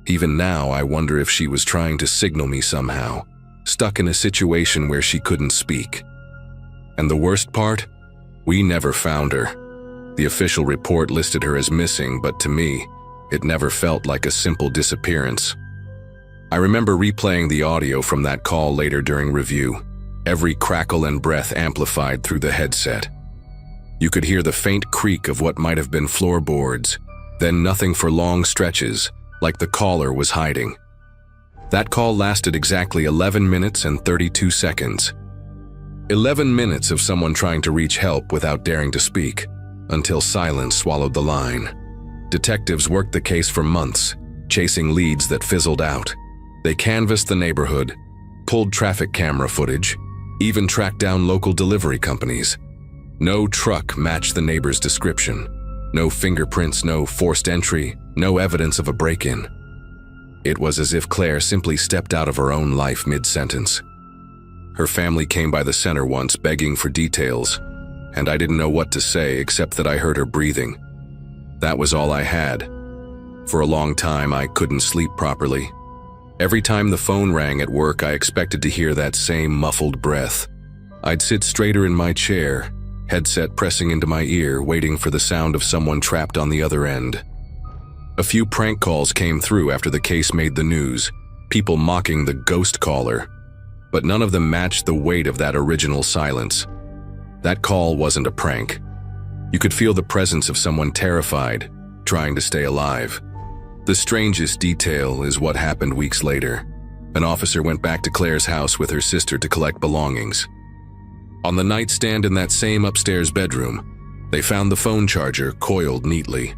Even now, I wonder if she was trying to signal me somehow, stuck in a situation where she couldn't speak. And the worst part? We never found her. The official report listed her as missing, but to me, it never felt like a simple disappearance. I remember replaying the audio from that call later during review, every crackle and breath amplified through the headset. You could hear the faint creak of what might have been floorboards, then nothing for long stretches, like the caller was hiding. That call lasted exactly 11 minutes and 32 seconds. 11 minutes of someone trying to reach help without daring to speak, until silence swallowed the line. Detectives worked the case for months, chasing leads that fizzled out. They canvassed the neighborhood, pulled traffic camera footage, even tracked down local delivery companies. No truck matched the neighbor's description. No fingerprints, no forced entry, no evidence of a break-in. It was as if Claire simply stepped out of her own life mid-sentence. Her family came by the center once begging for details, and I didn't know what to say except that I heard her breathing. That was all I had. For a long time, I couldn't sleep properly. Every time the phone rang at work, I expected to hear that same muffled breath. I'd sit straighter in my chair, headset pressing into my ear, waiting for the sound of someone trapped on the other end. A few prank calls came through after the case made the news, people mocking the ghost caller, but none of them matched the weight of that original silence. That call wasn't a prank. You could feel the presence of someone terrified, trying to stay alive. The strangest detail is what happened weeks later. An officer went back to Claire's house with her sister to collect belongings. On the nightstand in that same upstairs bedroom, they found the phone charger coiled neatly,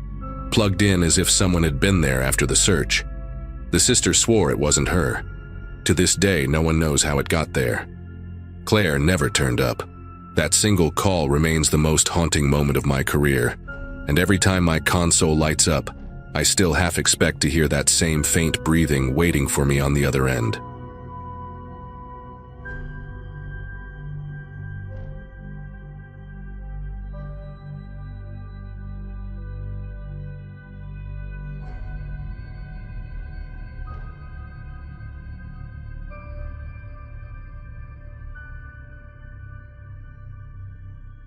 plugged in as if someone had been there after the search. The sister swore it wasn't her. To this day, no one knows how it got there. Claire never turned up. That single call remains the most haunting moment of my career, and every time my console lights up, I still half expect to hear that same faint breathing waiting for me on the other end.